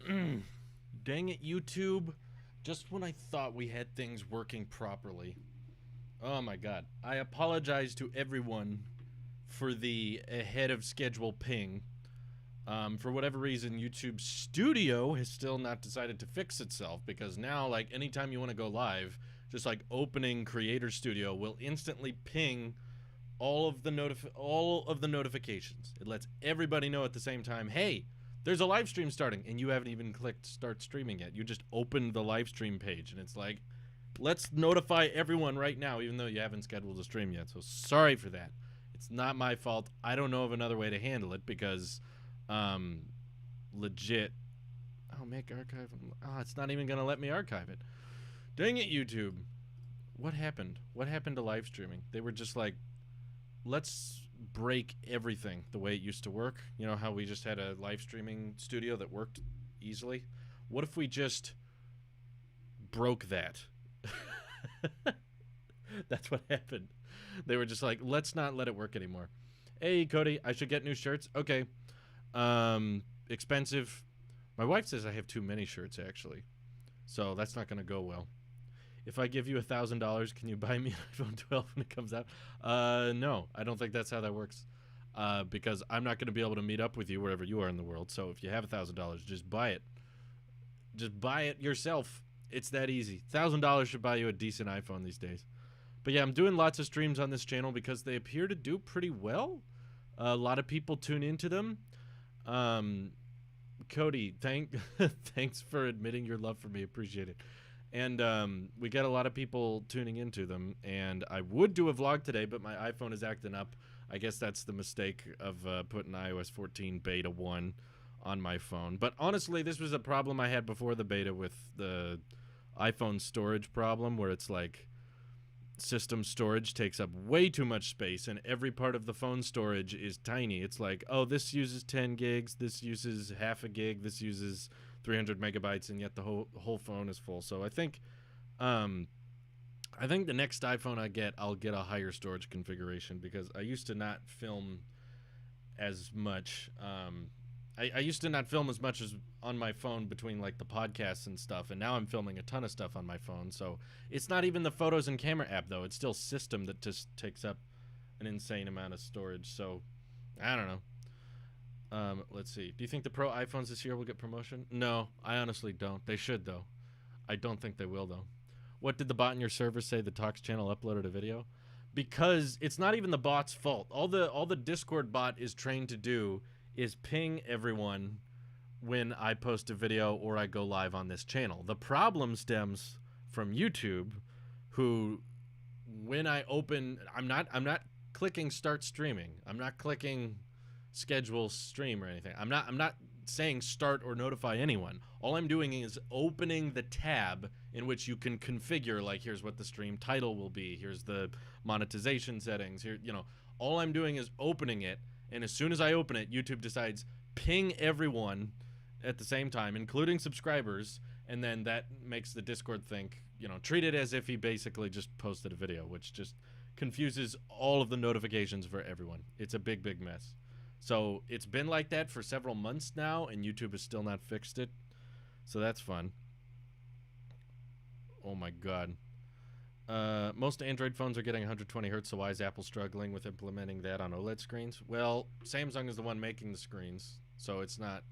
Dang it, YouTube. Just when I thought we had things working properly. Oh my god. I apologize to everyone for the ahead of schedule ping. For whatever reason, YouTube Studio has still not decided to fix itself because now, like, anytime you want to go live, just like opening Creator Studio will instantly ping all of the notifications. It lets everybody know at the same time, hey, there's a live stream starting, and you haven't even clicked start streaming yet. You just opened the live stream page, and it's like, let's notify everyone right now, even though you haven't scheduled a stream yet. So sorry for that. It's not my fault. I don't know of another way to handle it because, legit. Oh, make archive. Oh, it's not even gonna let me archive it. Dang it, YouTube. What happened? What happened to live streaming? They were just like, let's break everything the way it used to work. You know how we just had a live streaming studio that worked easily? What if we just broke that? That's what happened. They were just like, let's not let it work anymore. Hey, Cody, I should get new shirts. Okay. Expensive. My wife says I have too many shirts, actually. So that's not going to go well. If I give you $1,000, can you buy me an iPhone 12 when it comes out? No, I don't think that's how that works. Because I'm not going to be able to meet up with you wherever you are in the world. So if you have $1,000, just buy it. Just buy it yourself. It's that easy. $1,000 should buy you a decent iPhone these days. But yeah, I'm doing lots of streams on this channel because they appear to do pretty well. A lot of people tune into them. Cody, thanks for admitting your love for me. Appreciate it. And we get a lot of people tuning into them. And I would do a vlog today, but my iPhone is acting up. I guess that's the mistake of putting iOS 14 beta 1 on my phone. But honestly, this was a problem I had before the beta with the iPhone storage problem, where it's like system storage takes up way too much space and every part of the phone storage is tiny. It's like, oh, this uses 10 gigs, this uses half a gig, this uses 300 megabytes, and yet the whole phone is full. So I think the next iPhone I'll get a higher storage configuration, because I used to not film as much. I used to not film as much as on my phone between like the podcasts and stuff, and now I'm filming a ton of stuff on my phone. So it's not even the photos and camera app though. It's still system that just takes up an insane amount of storage. So I don't know. Let's see. Do you think the Pro iPhones this year will get promotion? No, I honestly don't. They should though. I don't think they will though. What did the bot in your server say? The Talks channel uploaded a video? Because it's not even the bot's fault. All the Discord bot is trained to do is ping everyone when I post a video or I go live on this channel. The problem stems from YouTube, who, when I open, I'm not clicking start streaming. I'm not clicking schedule stream or anything. I'm not saying start or notify anyone. All I'm doing is opening the tab in which you can configure, like, here's what the stream title will be, here's the monetization settings, here, you know, all I'm doing is opening it. And as soon as I open it, YouTube decides ping everyone at the same time, including subscribers, and then that makes the Discord think, you know, treat it as if he basically just posted a video, which just confuses all of the notifications for everyone. It's a big, big mess. So it's been like that for several months now, and YouTube has still not fixed it. So that's fun. Oh my god. Most Android phones are getting 120 hertz, so why is Apple struggling with implementing that on OLED screens? Well, Samsung is the one making the screens, so it's not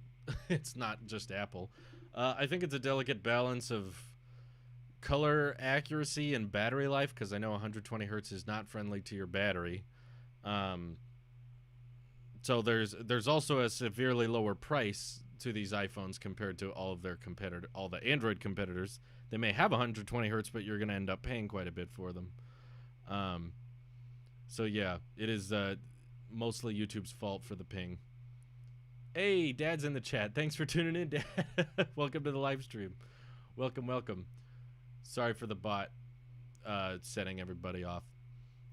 it's not just Apple. I think it's a delicate balance of color accuracy and battery life, because I know 120 hertz is not friendly to your battery. So there's also a severely lower price to these iPhones compared to all of their all the Android competitors. They may have 120 hertz, but you're going to end up paying quite a bit for them. So yeah, it is mostly YouTube's fault for the ping. Hey, Dad's in the chat. Thanks for tuning in, Dad. Welcome to the live stream. Welcome, welcome. Sorry for the bot setting everybody off.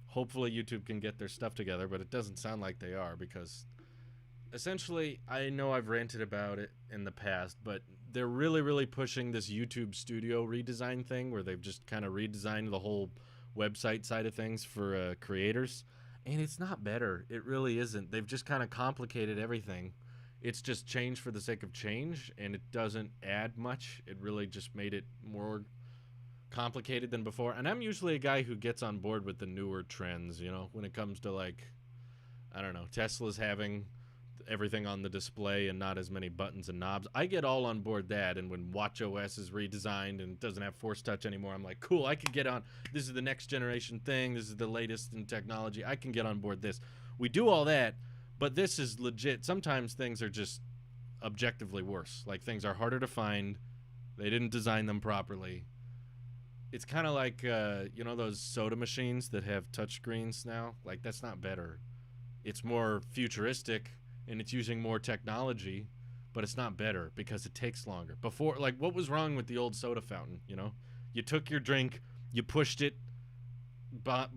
Hopefully YouTube can get their stuff together, but it doesn't sound like they are, because essentially, I know I've ranted about it in the past, but they're really, really pushing this YouTube Studio redesign thing, where they've just kind of redesigned the whole website side of things for creators, and it's not better. It really isn't. They've just kind of complicated everything, it's just change for the sake of change, and it doesn't add much. It really just made it more complicated than before. And I'm usually a guy who gets on board with the newer trends, you know, when it comes to, like, I don't know, Tesla's having everything on the display and not as many buttons and knobs. I get all on board that, and when watchOS is redesigned and doesn't have Force Touch anymore, I'm like, cool, I could get on. This is the next generation thing. This is the latest in technology. I can get on board this. We do all that, but this is legit. Sometimes things are just objectively worse. Like, things are harder to find. They didn't design them properly. It's kind of like, you know, those soda machines that have touchscreens now? Like, that's not better. It's more futuristic, and it's using more technology, but it's not better because it takes longer. Before, like, what was wrong with the old soda fountain, you know? You took your drink, you pushed it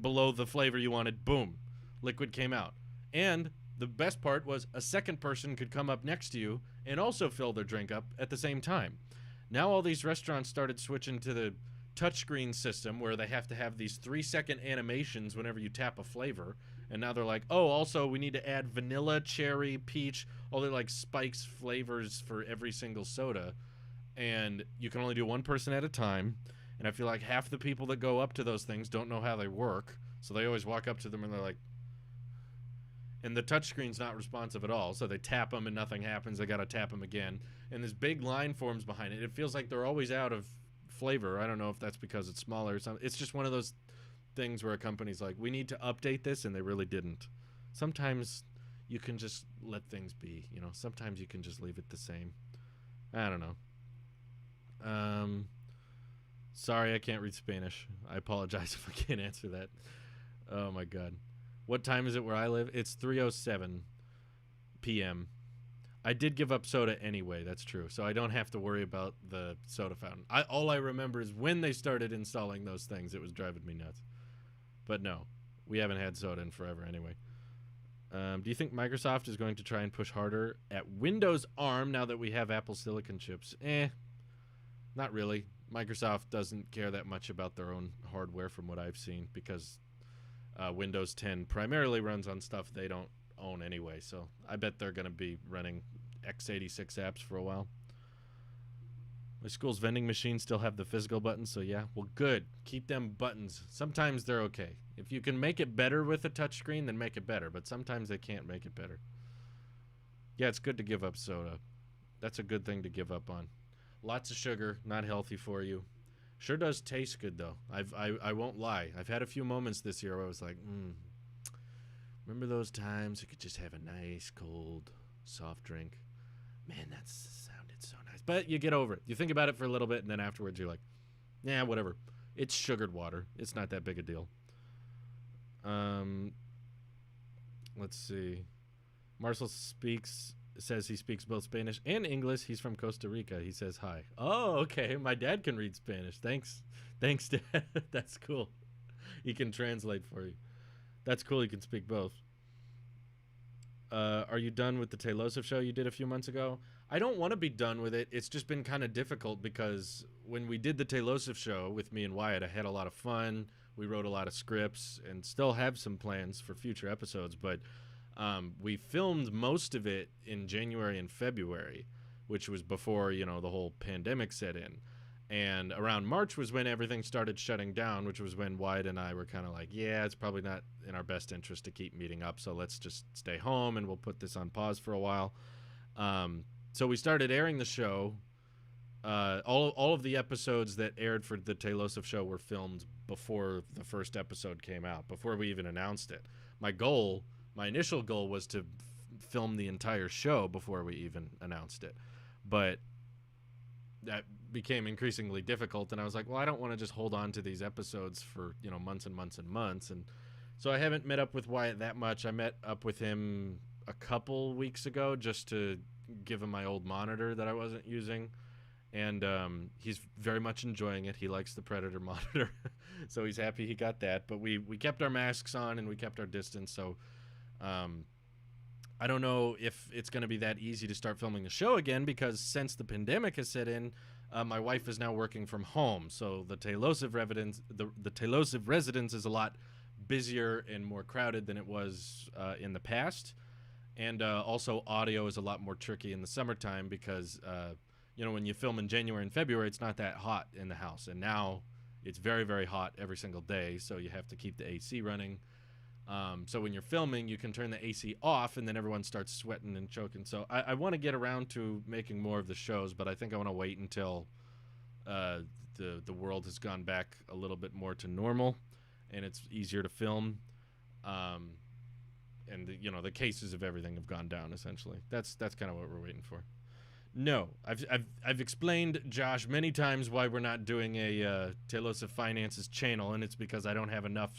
below the flavor you wanted, boom, liquid came out. And the best part was a second person could come up next to you and also fill their drink up at the same time. Now all these restaurants started switching to the touchscreen system where they have to have these 3-second animations whenever you tap a flavor. And now they're like, oh, also we need to add vanilla, cherry, peach, all the like spikes flavors for every single soda. And you can only do one person at a time. And I feel like half the people that go up to those things don't know how they work. So they always walk up to them and they're like, and the touchscreen's not responsive at all. So they tap them and nothing happens. They got to tap them again. And this big line forms behind it. It feels like they're always out of flavor. I don't know if that's because it's smaller or something. It's just one of those things where a company's like, we need to update this, and they really didn't. Sometimes you can just let things be, you know. Sometimes you can just leave it the same. I don't know. Sorry, I can't read Spanish. I apologize if I can't answer that. Oh my god. What time is it where I live? It's 3:07 p.m. I did give up soda anyway, that's true. So I don't have to worry about the soda fountain. All I remember is when they started installing those things, it was driving me nuts. But no, we haven't had soda in forever anyway. Do you think Microsoft is going to try and push harder at Windows ARM now that we have Apple Silicon chips? Not really. Microsoft doesn't care that much about their own hardware from what I've seen because Windows 10 primarily runs on stuff they don't own anyway. So I bet they're going to be running x86 apps for a while. My school's vending machines still have the physical buttons, so yeah. Well, good. Keep them buttons. Sometimes they're okay. If you can make it better with a touchscreen, then make it better. But sometimes they can't make it better. Yeah, it's good to give up soda. That's a good thing to give up on. Lots of sugar, not healthy for you. Sure does taste good, though. I won't lie. I've had a few moments this year where I was like, remember those times you could just have a nice, cold, soft drink? Man, that sounded so nice. But you get over it. You think about it for a little bit, and then afterwards you're like, yeah, whatever. It's sugared water. It's not that big a deal. Let's see. Marcel says he speaks both Spanish and English. He's from Costa Rica. He says hi. Oh, okay. My dad can read Spanish. Thanks, Dad. That's cool. He can translate for you. That's cool. He can speak both. Are you done with the Taylosif show you did a few months ago? I don't want to be done with it. It's just been kind of difficult because when we did the Taylosif show with me and Wyatt, I had a lot of fun. We wrote a lot of scripts and still have some plans for future episodes, but we filmed most of it in January and February, which was before, you know, the whole pandemic set in. And around March was when everything started shutting down, which was when Wyatt and I were kind of like, yeah, it's probably not in our best interest to keep meeting up, so let's just stay home and we'll put this on pause for a while. So we started airing the show. All of the episodes that aired for the Taylosif show were filmed before the first episode came out, before we even announced it. My initial goal was to film the entire show before we even announced it. But that became increasingly difficult, and I was like, well, I don't want to just hold on to these episodes for, you know, months and months and months. And so I haven't met up with Wyatt that much. I met up with him a couple weeks ago just to give him my old monitor that I wasn't using. And he's very much enjoying it. He likes the Predator monitor, so he's happy he got that. But we kept our masks on and we kept our distance, so I don't know if it's going to be that easy to start filming the show again, because since the pandemic has set in, my wife is now working from home, so the Taylosif residence is a lot busier and more crowded than it was in the past. And also audio is a lot more tricky in the summertime because you know, when you film in January and February, it's not that hot in the house, and now it's very, very hot every single day, so you have to keep the AC running. So when you're filming, you can turn the AC off, and then everyone starts sweating and choking. So I want to get around to making more of the shows, but I think I want to wait until the world has gone back a little bit more to normal, and it's easier to film. And you know, the cases of everything have gone down. Essentially, that's kind of what we're waiting for. No, I've explained, Josh, many times why we're not doing a Telos of Finance's channel, and it's because I don't have enough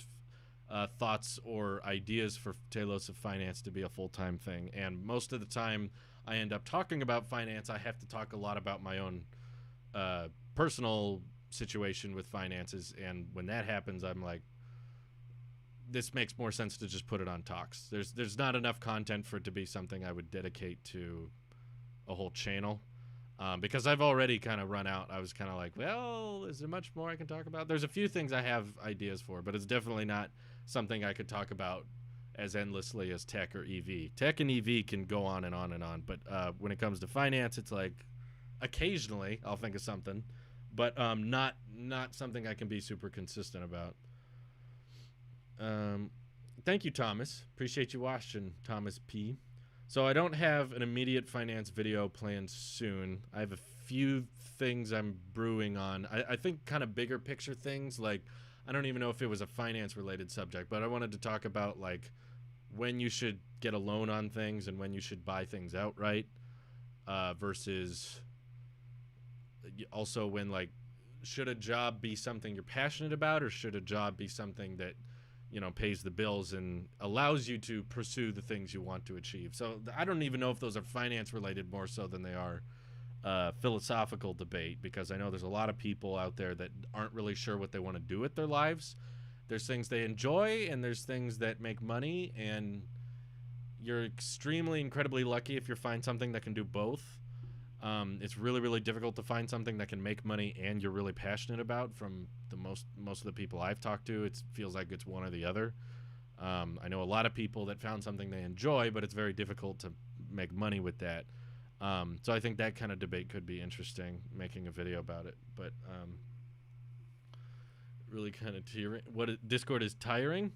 thoughts or ideas for Telos of Finance to be a full-time thing. And most of the time I end up talking about finance, I have to talk a lot about my own personal situation with finances, and when that happens, I'm like, this makes more sense to just put it on Talks. There's not enough content for it to be something I would dedicate to a whole channel, because I've already kind of run out. I was kind of like, well, is there much more I can talk about? There's a few things I have ideas for, but it's definitely not something I could talk about as endlessly as tech or EV. Tech and EV can go on and on and on, but when it comes to finance, it's like occasionally I'll think of something, but not something I can be super consistent about. Thank you, Thomas. Appreciate you watching, Thomas P. So I don't have an immediate finance video planned soon. I have a few things I'm brewing on. I think kind of bigger picture things. Like, I don't even know if it was a finance related subject, but I wanted to talk about like when you should get a loan on things and when you should buy things outright, versus also when, like, should a job be something you're passionate about, or should a job be something that, you know, pays the bills and allows you to pursue the things you want to achieve. So I don't even know if those are finance related more so than they are philosophical debate, because I know there's a lot of people out there that aren't really sure what they want to do with their lives. There's things they enjoy and there's things that make money, and you're extremely, incredibly lucky if you find something that can do both. It's really, really difficult to find something that can make money and you're really passionate about. From the most of the people I've talked to, it feels like it's one or the other. I know a lot of people that found something they enjoy, but it's very difficult to make money with that. So I think that kind of debate could be interesting, making a video about it. But really kind of tiring. Discord is tiring?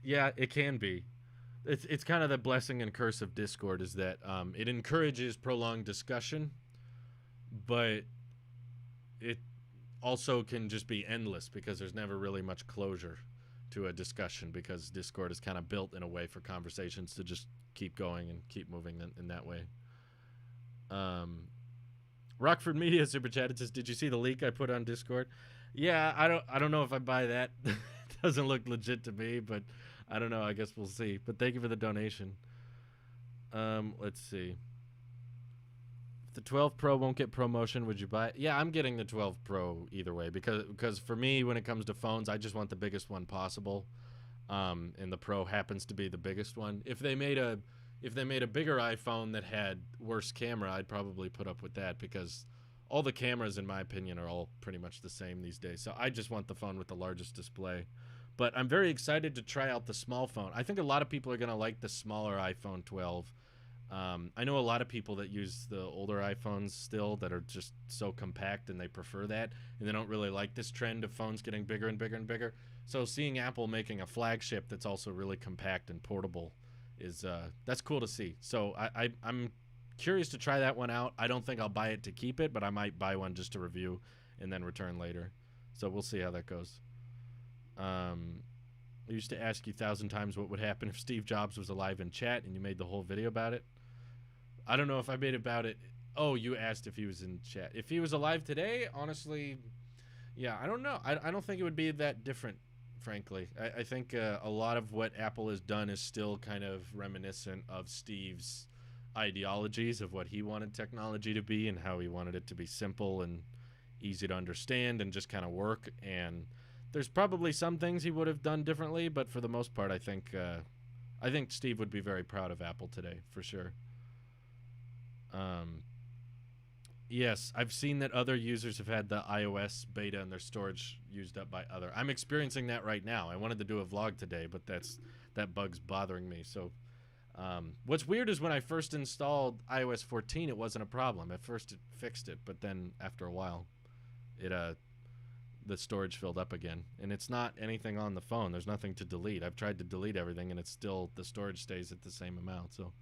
Yeah, it can be. It's kind of the blessing and curse of Discord, is that it encourages prolonged discussion, but it also can just be endless because there's never really much closure to a discussion, because Discord is kind of built in a way for conversations to just keep going and keep moving in that way. Rockford Media super chat. It says, "Did you see the leak I put on Discord?" Yeah, I don't know if I buy that. It doesn't look legit to me, but I don't know. I guess we'll see. But thank you for the donation. Let's see. If the 12 Pro won't get promotion, would you buy it? Yeah, I'm getting the 12 Pro either way, because for me, when it comes to phones, I just want the biggest one possible. And the Pro happens to be the biggest one. If they made a bigger iPhone that had worse camera, I'd probably put up with that, because all the cameras, in my opinion, are all pretty much the same these days. So I just want the phone with the largest display. But I'm very excited to try out the small phone. I think a lot of people are going to like the smaller iPhone 12. I know a lot of people that use the older iPhones still that are just so compact, and they prefer that, and they don't really like this trend of phones getting bigger and bigger and bigger. So seeing Apple making a flagship that's also really compact and portable is that's cool to see. So I'm curious to try that one out. I don't think I'll buy it to keep it, but I might buy one just to review and then return later. So we'll see how that goes. I used to ask you 1,000 times what would happen if Steve Jobs was alive in chat, and you made the whole video about it. I don't know if I made about it. Oh, you asked if he was in chat. If he was alive today, honestly, yeah, I don't know. I don't think it would be that different, frankly. I think a lot of what Apple has done is still kind of reminiscent of Steve's ideologies of what he wanted technology to be and how he wanted it to be simple and easy to understand and just kind of work. And there's probably some things he would have done differently, but for the most part, I think Steve would be very proud of Apple today, for sure. Yes, I've seen that other users have had the iOS beta and their storage used up by other. I'm experiencing that right now. I wanted to do a vlog today, but that bug's bothering me. So What's weird is when I first installed iOS 14, it wasn't a problem. At first, it fixed it, but then after a while, it the storage filled up again. And it's not anything on the phone. There's nothing to delete. I've tried to delete everything, and it's still, the storage stays at the same amount. So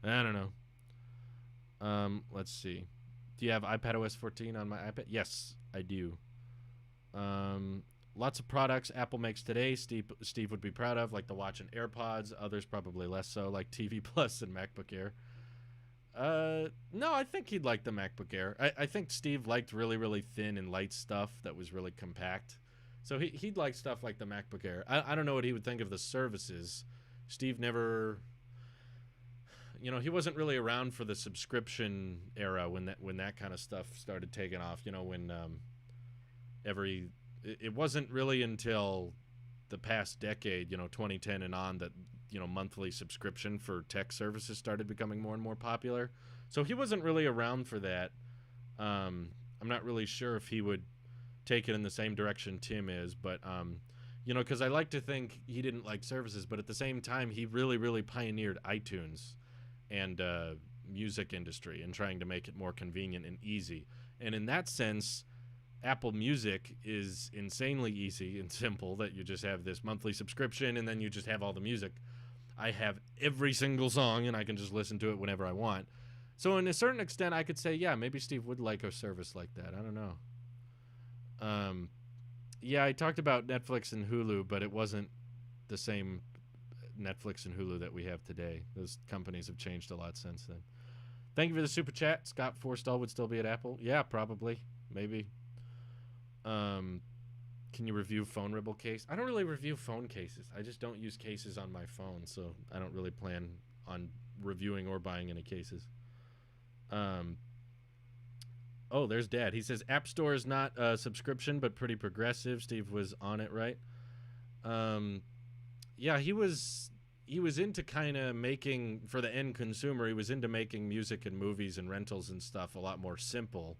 I don't know. Let's see. Do you have iPadOS 14 on my iPad? Yes, I do. Lots of products Apple makes today Steve would be proud of, like the Watch and AirPods. Others probably less so, like TV Plus and MacBook Air. No, I think he'd like the MacBook Air. I think Steve liked really, really thin and light stuff that was really compact. So he'd like stuff like the MacBook Air. I don't know what he would think of the services. Steve never... he wasn't really around for the subscription era when that kind of stuff started taking off. When it wasn't really until the past decade, 2010 and on, that monthly subscription for tech services started becoming more and more popular. So he wasn't really around for that. I'm not really sure if he would take it in the same direction Tim is, but because I like to think he didn't like services, but at the same time he really, really pioneered iTunes and music industry and trying to make it more convenient and easy. And in that sense, Apple Music is insanely easy and simple, that you just have this monthly subscription and then you just have all the music. I have every single song and I can just listen to it whenever I want. So in a certain extent, I could say, yeah, maybe Steve would like a service like that. I don't know. Yeah, I talked about Netflix and Hulu, but it wasn't the same Netflix and Hulu that we have today. Those companies have changed a lot since then. Thank you for the super chat. Scott Forstall would still be at Apple. Yeah, probably. Maybe. Can you review phone ribble case? I don't really review phone cases. I just don't use cases on my phone, so I don't really plan on reviewing or buying any cases. Oh, there's Dad. He says App Store is not a subscription, but pretty progressive. Steve was on it, right? Yeah, he was into kind of making, for the end consumer, he was into making music and movies and rentals and stuff a lot more simple.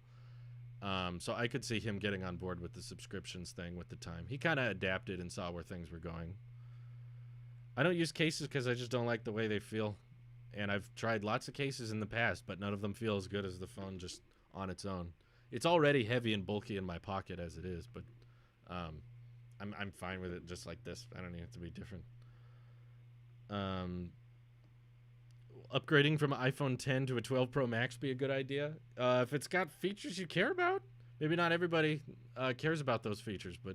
So I could see him getting on board with the subscriptions thing with the time. He kind of adapted and saw where things were going. I don't use cases because I just don't like the way they feel. And I've tried lots of cases in the past, but none of them feel as good as the phone just on its own. It's already heavy and bulky in my pocket as it is, but I'm fine with it just like this. I don't need it to be different. Upgrading from an iPhone 10 to a 12 Pro Max be a good idea? If it's got features you care about, maybe not everybody cares about those features, but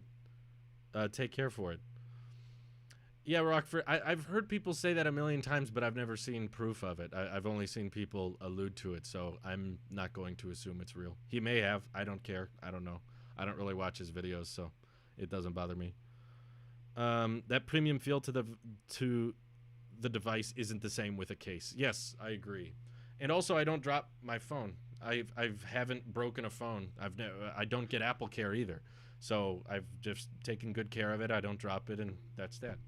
take care for it. Yeah, Rockford, I've heard people say that a million times, but I've never seen proof of it. I've only seen people allude to it, so I'm not going to assume it's real. He may have. I don't care. I don't know. I don't really watch his videos, so it doesn't bother me. That premium feel to the device isn't the same with a case. Yes, I agree. And also, I don't drop my phone. I haven't broken a phone. I don't get Apple Care either. So I've just taken good care of it. I don't drop it, and that's that.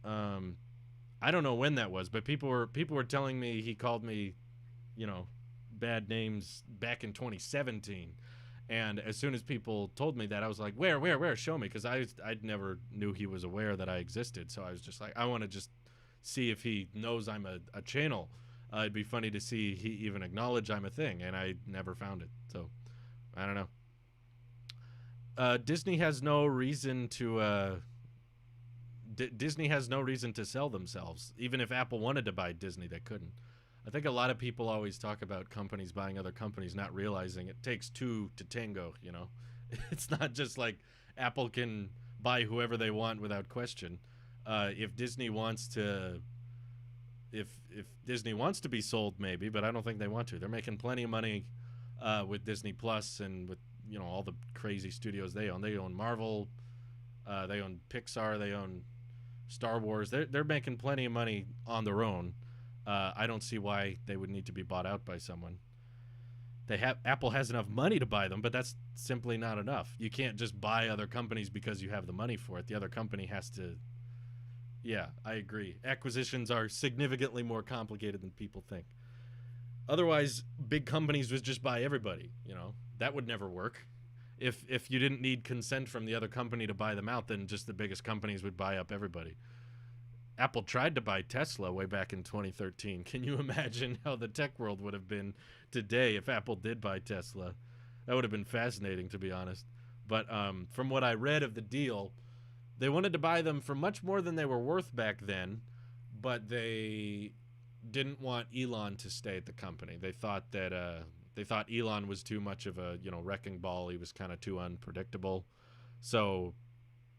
I don't know when that was, but people were telling me he called me, bad names back in 2017. And as soon as people told me that, I was like, where? Show me, because I'd never knew he was aware that I existed. So I was just like, I want to just see if he knows I'm a channel. It'd be funny to see he even acknowledge I'm a thing, and I never found it. So I don't know. Disney has no reason to Disney has no reason to sell themselves. Even if Apple wanted to buy Disney, they couldn't. I think a lot of people always talk about companies buying other companies, not realizing it takes two to tango, It's not just like Apple can buy whoever they want without question. If Disney wants to be sold, maybe, but I don't think they want to. They're making plenty of money with Disney Plus and with all the crazy studios they own. They own Marvel, they own Pixar, they own Star Wars. They're making plenty of money on their own. I don't see why they would need to be bought out by someone. Apple has enough money to buy them, but that's simply not enough. You can't just buy other companies because you have the money for it. The other company has to. Yeah, I agree. Acquisitions are significantly more complicated than people think. Otherwise, big companies would just buy everybody. That would never work. If you didn't need consent from the other company to buy them out, then just the biggest companies would buy up everybody. Apple tried to buy Tesla way back in 2013. Can you imagine how the tech world would have been today if Apple did buy Tesla? That would have been fascinating, to be honest. But from what I read of the deal, they wanted to buy them for much more than they were worth back then, but they didn't want Elon to stay at the company. They thought that Elon was too much of a wrecking ball. He was kind of too unpredictable. So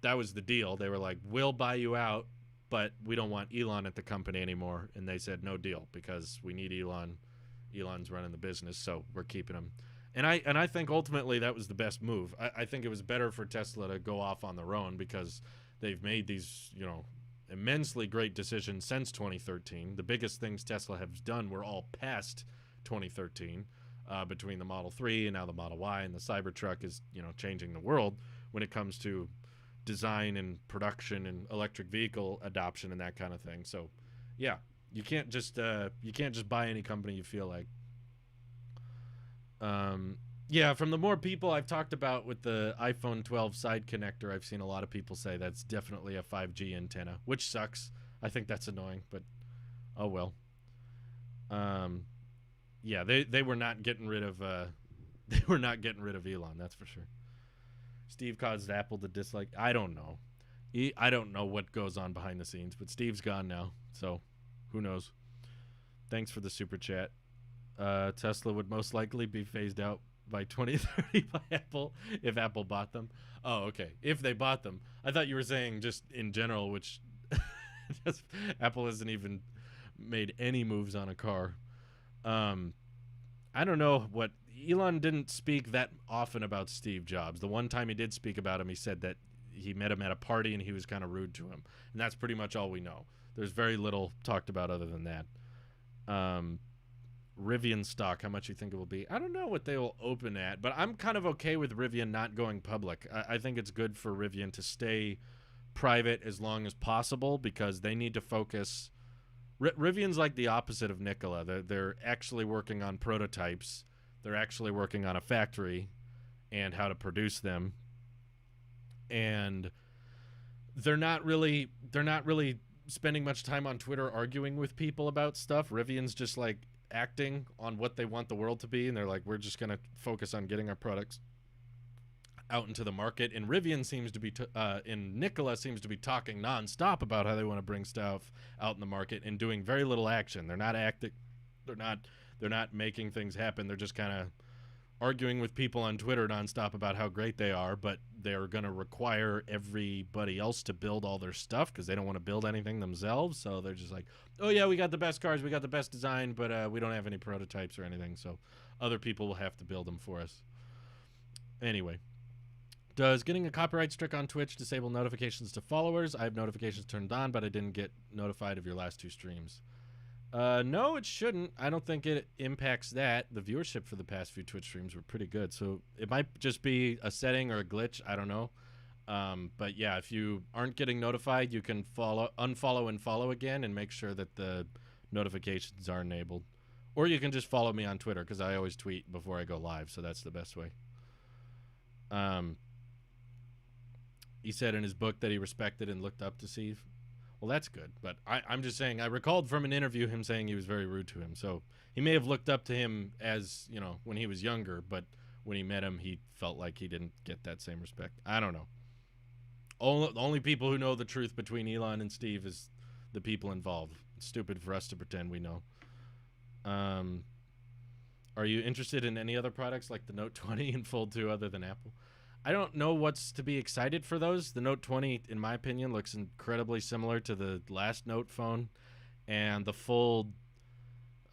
that was the deal. They were like, "We'll buy you out, but we don't want Elon at the company anymore." And they said, "No deal, because we need Elon. Elon's running the business, so we're keeping him." And I think ultimately that was the best move. I think it was better for Tesla to go off on their own, because they've made these, immensely great decisions since 2013. The biggest things Tesla has done were all past 2013, between the Model 3 and now the Model Y, and the Cybertruck is, changing the world when it comes to design and production and electric vehicle adoption and that kind of thing. So, yeah, you can't just buy any company you feel like. Yeah, from the more people I've talked about with the iPhone 12 side connector, I've seen a lot of people say that's definitely a 5G antenna, which sucks. I think that's annoying, but oh well. Yeah, they were not getting rid of Elon, that's for sure. Steve caused Apple to dislike. I don't know. I don't know what goes on behind the scenes, but Steve's gone now, so who knows? Thanks for the super chat. Tesla would most likely be phased out by 2030 by Apple if Apple bought them. Oh, okay. If they bought them. I thought you were saying just in general, which Apple hasn't even made any moves on a car. I don't know what Elon didn't speak that often about Steve Jobs. The one time he did speak about him, he said that he met him at a party and he was kind of rude to him. And that's pretty much all we know. There's very little talked about other than that. Rivian stock, how much you think it will be? I don't know what they will open at, but I'm kind of okay with Rivian not going public. I think it's good for Rivian to stay private as long as possible, because they need to focus. Rivian's like the opposite of Nikola. They're actually working on prototypes. They're actually working on a factory and how to produce them. And they're not really spending much time on Twitter arguing with people about stuff. Rivian's just like acting on what they want the world to be, and they're like, we're just going to focus on getting our products out into the market. And Rivian seems to be Nikola seems to be talking nonstop about how they want to bring stuff out in the market and doing very little action. They're not acting. They're not making things happen. They're just kind of arguing with people on Twitter nonstop about how great they are, but they're going to require everybody else to build all their stuff because they don't want to build anything themselves. So they're just like, oh yeah, we got the best cars, we got the best design, but we don't have any prototypes or anything, so other people will have to build them for us. Anyway, does getting a copyright strike on Twitch disable notifications to followers? I have notifications turned on, but I didn't get notified of your last 2 streams. No, it shouldn't. I don't think it impacts that. The viewership for the past few Twitch streams were pretty good, so it might just be a setting or a glitch. I don't know. But yeah, if you aren't getting notified, you can unfollow and follow again and make sure that the notifications are enabled. Or you can just follow me on Twitter, because I always tweet before I go live, so that's the best way. He said in his book that he respected and looked up to Steve. Well, that's good, but I'm just saying, I recalled from an interview him saying he was very rude to him, so he may have looked up to him as, when he was younger, but when he met him, he felt like he didn't get that same respect. I don't know. The only people who know the truth between Elon and Steve is the people involved. It's stupid for us to pretend we know. Are you interested in any other products like the Note 20 and Fold 2 other than Apple? I don't know what's to be excited for those. The Note 20, in my opinion, looks incredibly similar to the last Note phone. And the Fold,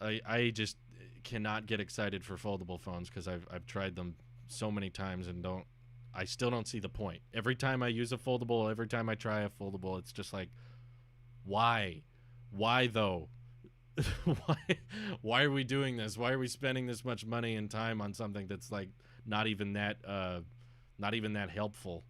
I just cannot get excited for foldable phones because I've tried them so many times and I still don't see the point. Every time I use a foldable, every time I try a foldable, it's just like, why? Why though? Why are we doing this? Why are we spending this much money and time on something that's like not even that helpful?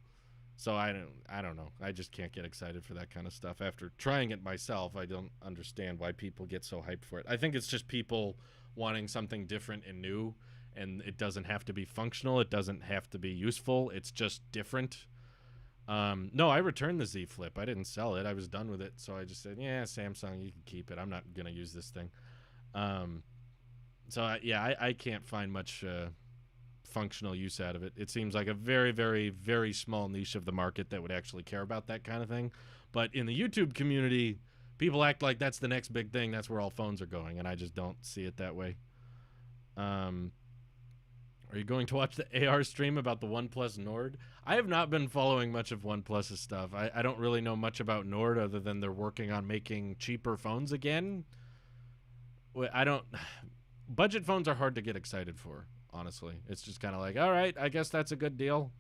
So I don't know. I just can't get excited for that kind of stuff. After trying it myself, I don't understand why people get so hyped for it. I think it's just people wanting something different and new, and it doesn't have to be functional. It doesn't have to be useful. It's just different. No, I returned the Z Flip. I didn't sell it. I was done with it, so I just said, "Yeah, Samsung, you can keep it. I'm not gonna use this thing." Um, I can't find much functional use out of it. It seems like a very, very, very small niche of the market that would actually care about that kind of thing. But in the YouTube community, people act like that's the next big thing. That's where all phones are going, and I just don't see it that way. Are you going to watch the AR stream about the OnePlus Nord? I have not been following much of OnePlus's stuff. I don't really know much about Nord other than they're working on making cheaper phones again. I don't. Budget phones are hard to get excited for, honestly. It's just kind of like, all right, I guess that's a good deal.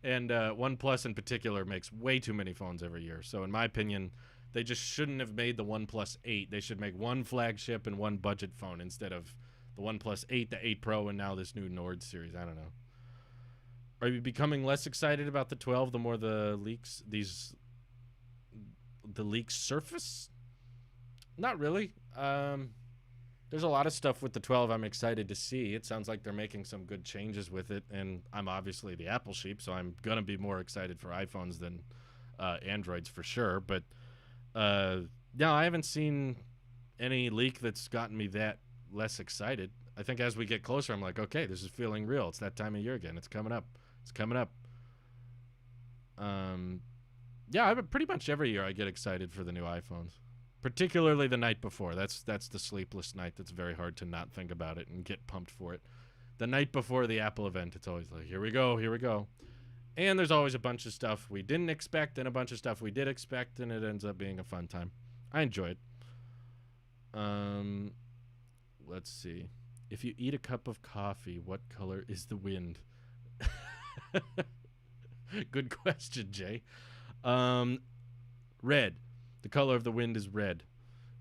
And OnePlus in particular makes way too many phones every year. So in my opinion, they just shouldn't have made the OnePlus 8. They should make one flagship and one budget phone instead of the OnePlus 8, the 8 Pro, and now this new Nord series. I don't know. Are you becoming less excited about the 12 the more the leaks surface? Not really. There's a lot of stuff with the 12 I'm excited to see. It sounds like they're making some good changes with it, and I'm obviously the Apple sheep, so I'm going to be more excited for iPhones than Androids for sure. But no, I haven't seen any leak that's gotten me that less excited. I think as we get closer, I'm like, okay, this is feeling real. It's that time of year again. It's coming up. It's coming up. Yeah, pretty much every year I get excited for the new iPhones. Particularly the night before. That's the sleepless night that's very hard to not think about it and get pumped for it. The night before the Apple event, it's always like, here we go, here we go. And there's always a bunch of stuff we didn't expect and a bunch of stuff we did expect, and it ends up being a fun time. I enjoy it. Let's see. If you eat a cup of coffee, what color is the wind? Good question, Jay. Red. The color of the wind is red.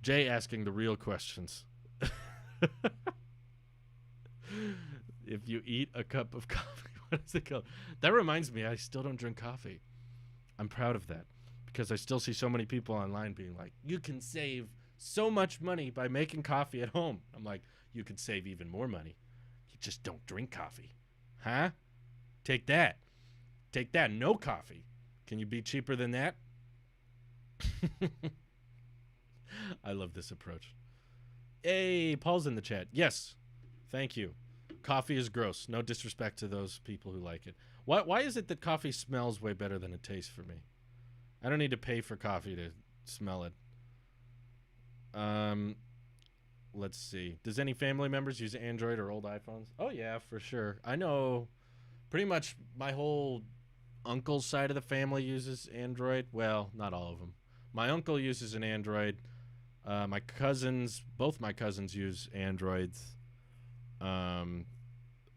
Jay asking the real questions. If you eat a cup of coffee, what is the color? That reminds me, I still don't drink coffee. I'm proud of that because I still see so many people online being like, you can save so much money by making coffee at home. I'm like, you could save even more money. You just don't drink coffee. Huh? Take that. Take that. No coffee. Can you be cheaper than that? I love this approach. Hey, Paul's in the chat. Yes. Thank you. Coffee is gross. No disrespect to those people who like it. Why is it that coffee smells way better than it tastes for me? I don't need to pay for coffee to smell it. Let's see. Does any family members use Android or old iPhones? Oh, yeah, for sure. I know pretty much my whole uncle's side of the family uses Android. Well, not all of them. My uncle uses an Android. My cousins, both my cousins use Androids. I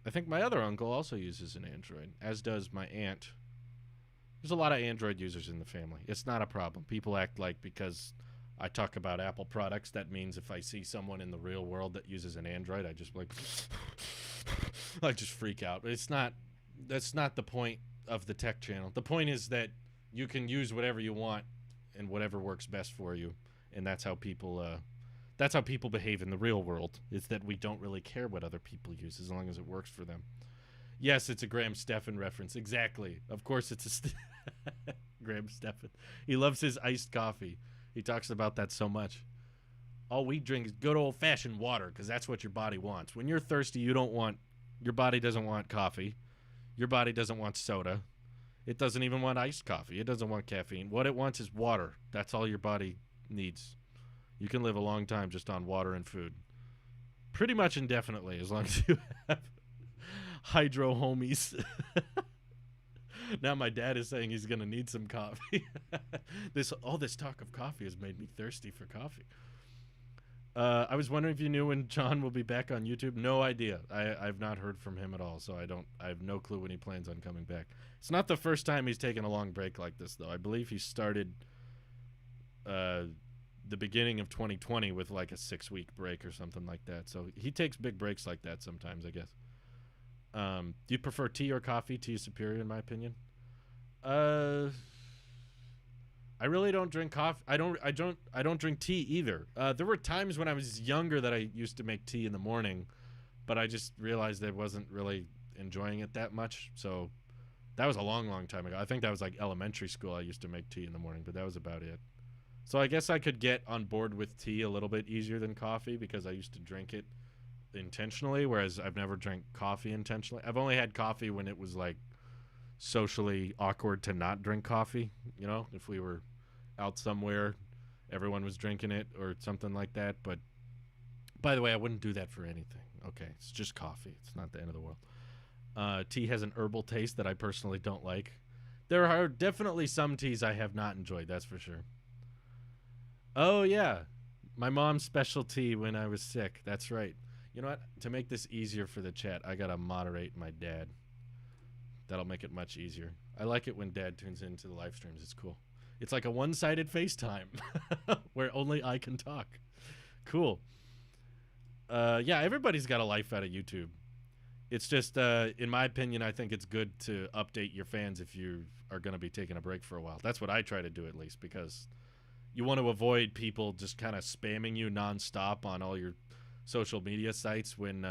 think my other uncle also uses an Android, as does my aunt. There's a lot of Android users in the family. It's not a problem. People act like because I talk about Apple products, that means if I see someone in the real world that uses an Android, I just like, I just freak out. It's not. That's not the point of the tech channel. The point is that you can use whatever you want and whatever works best for you, and that's how people behave in the real world, is that we don't really care what other people use as long as it works for them. Yes, it's a Graham Stephan reference. Exactly. Of course it's a Graham Stephan. He loves his iced coffee. He talks about that so much. All we drink is good old-fashioned water because that's what your body wants. When you're thirsty, your body doesn't want coffee. Your body doesn't want soda. It doesn't even want iced coffee. It doesn't want caffeine. What it wants is water. That's all your body needs. You can live a long time just on water and food. Pretty much indefinitely, as long as you have hydro homies. Now my dad is saying he's going to need some coffee. All this talk of coffee has made me thirsty for coffee. I was wondering if you knew when John will be back on YouTube. No idea. I've not heard from him at all, so I have no clue when he plans on coming back. It's not the first time he's taken a long break like this, though. I believe he started the beginning of 2020 with like a 6-week break or something like that. So he takes big breaks like that sometimes, I guess. Do you prefer tea or coffee? Tea is superior, in my opinion. I really don't drink coffee. I don't drink tea either. There were times when I was younger that I used to make tea in the morning, but I just realized I wasn't really enjoying it that much. So That was a long, long time ago. I think that was like elementary school. I used to make tea in the morning, but that was about it. So I guess I could get on board with tea a little bit easier than coffee because I used to drink it intentionally, whereas I've never drank coffee intentionally. I've only had coffee when it was like socially awkward to not drink coffee. You know, if we were out somewhere, everyone was drinking it or something like that. But by the way, I wouldn't do that for anything. Okay, it's just coffee. It's not the end of the world. Tea has an herbal taste that I personally don't like. There are definitely some teas I have not enjoyed, that's for sure. Oh, yeah. My mom's special tea when I was sick. That's right. You know what? To make this easier for the chat, I got to moderate my dad. That'll make it much easier. I like it when dad tunes into the live streams. It's cool. It's like a one-sided FaceTime where only I can talk. Cool. Yeah, everybody's got a life out of YouTube. It's just, in my opinion, I think it's good to update your fans if you are going to be taking a break for a while. That's what I try to do, at least, because you want to avoid people just kind of spamming you nonstop on all your social media sites when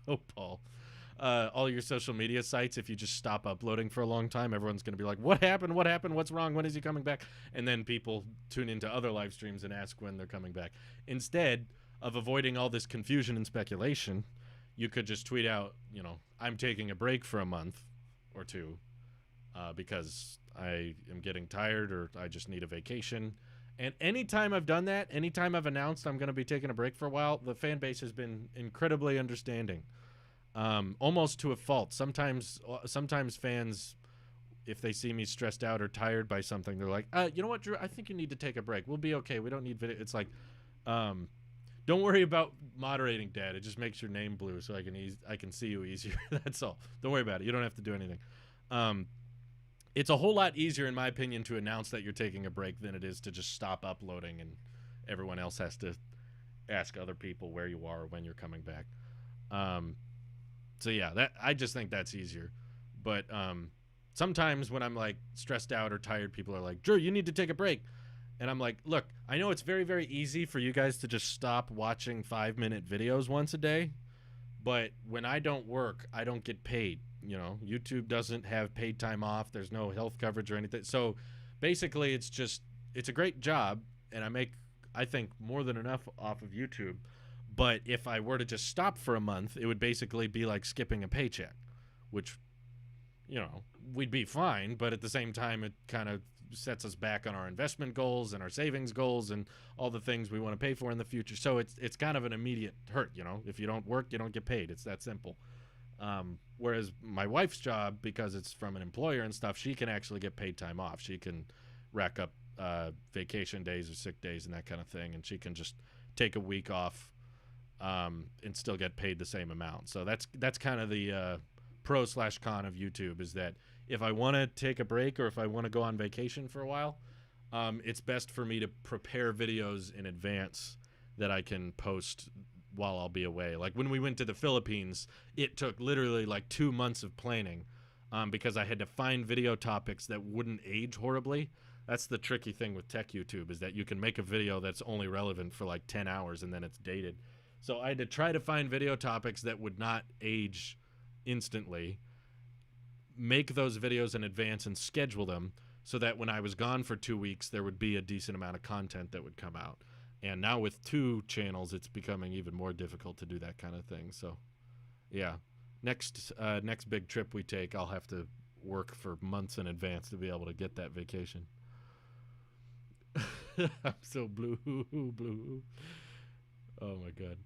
oh, Paul. All your social media sites, if you just stop uploading for a long time, everyone's going to be like, what happened? What happened? What's wrong? When is he coming back? And then people tune into other live streams and ask when they're coming back. Instead of avoiding all this confusion and speculation, you could just tweet out, you know, I'm taking a break for a month or two because I am getting tired or I just need a vacation. And anytime I've done that, anytime I've announced I'm going to be taking a break for a while, the fan base has been incredibly understanding. Almost to a fault. Sometimes fans, if they see me stressed out or tired by something, they're like, you know what, Drew? I think you need to take a break. We'll be okay. We don't need video. It's like, don't worry about moderating, Dad. It just makes your name blue so I can see you easier. That's all. Don't worry about it. You don't have to do anything. It's a whole lot easier, in my opinion, to announce that you're taking a break than it is to just stop uploading and everyone else has to ask other people where you are or when you're coming back. So yeah, I just think that's easier. But sometimes when I'm like stressed out or tired, people are like, Drew, you need to take a break. And I'm like, look, I know it's very, very easy for you guys to just stop watching 5-minute videos once a day. But when I don't work, I don't get paid. You know, YouTube doesn't have paid time off. There's no health coverage or anything. So basically, it's a great job. And I make, I think, more than enough off of YouTube. But if I were to just stop for a month, it would basically be like skipping a paycheck, which, you know, we'd be fine. But at the same time, it kind of sets us back on our investment goals and our savings goals and all the things we want to pay for in the future. So it's kind of an immediate hurt, you know. If you don't work, you don't get paid. It's that simple. Whereas my wife's job, because it's from an employer and stuff, she can actually get paid time off. She can rack up vacation days or sick days and that kind of thing, and she can just take a week off and still get paid the same amount. So that's kind of the pro/con of YouTube, is that if I want to take a break or if I want to go on vacation for a while, it's best for me to prepare videos in advance that I can post while I'll be away. Like when we went to the Philippines, it took literally like 2 months of planning because I had to find video topics that wouldn't age horribly. That's the tricky thing with tech YouTube, is that you can make a video that's only relevant for like 10 hours and then it's dated. So I had to try to find video topics that would not age instantly, make those videos in advance and schedule them so that when I was gone for 2 weeks, there would be a decent amount of content that would come out. And now with 2 channels, it's becoming even more difficult to do that kind of thing. So, yeah, next big trip we take, I'll have to work for months in advance to be able to get that vacation. I'm so blue. Oh, my God.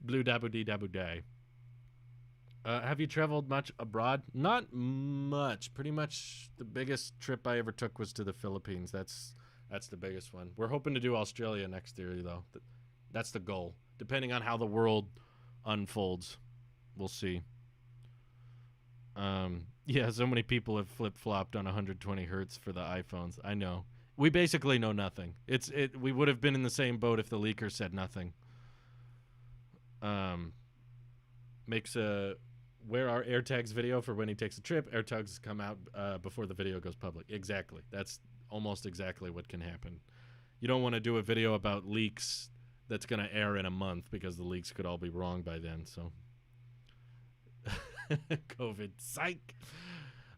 Blue daboo-dee daboo-day. Have you traveled much abroad? Not much. Pretty much the biggest trip I ever took was to the Philippines. That's the biggest one. We're hoping to do Australia next year, though. That's the goal. Depending on how the world unfolds, we'll see. Yeah, so many people have flip-flopped on 120 hertz for the iPhones. I know. We basically know nothing. We would have been in the same boat if the leaker said nothing. Makes a wear our AirTags video for when he takes a trip. AirTags come out before the video goes public. Exactly. That's almost exactly what can happen. You don't want to do a video about leaks that's going to air in a month because the leaks could all be wrong by then. So COVID, psych.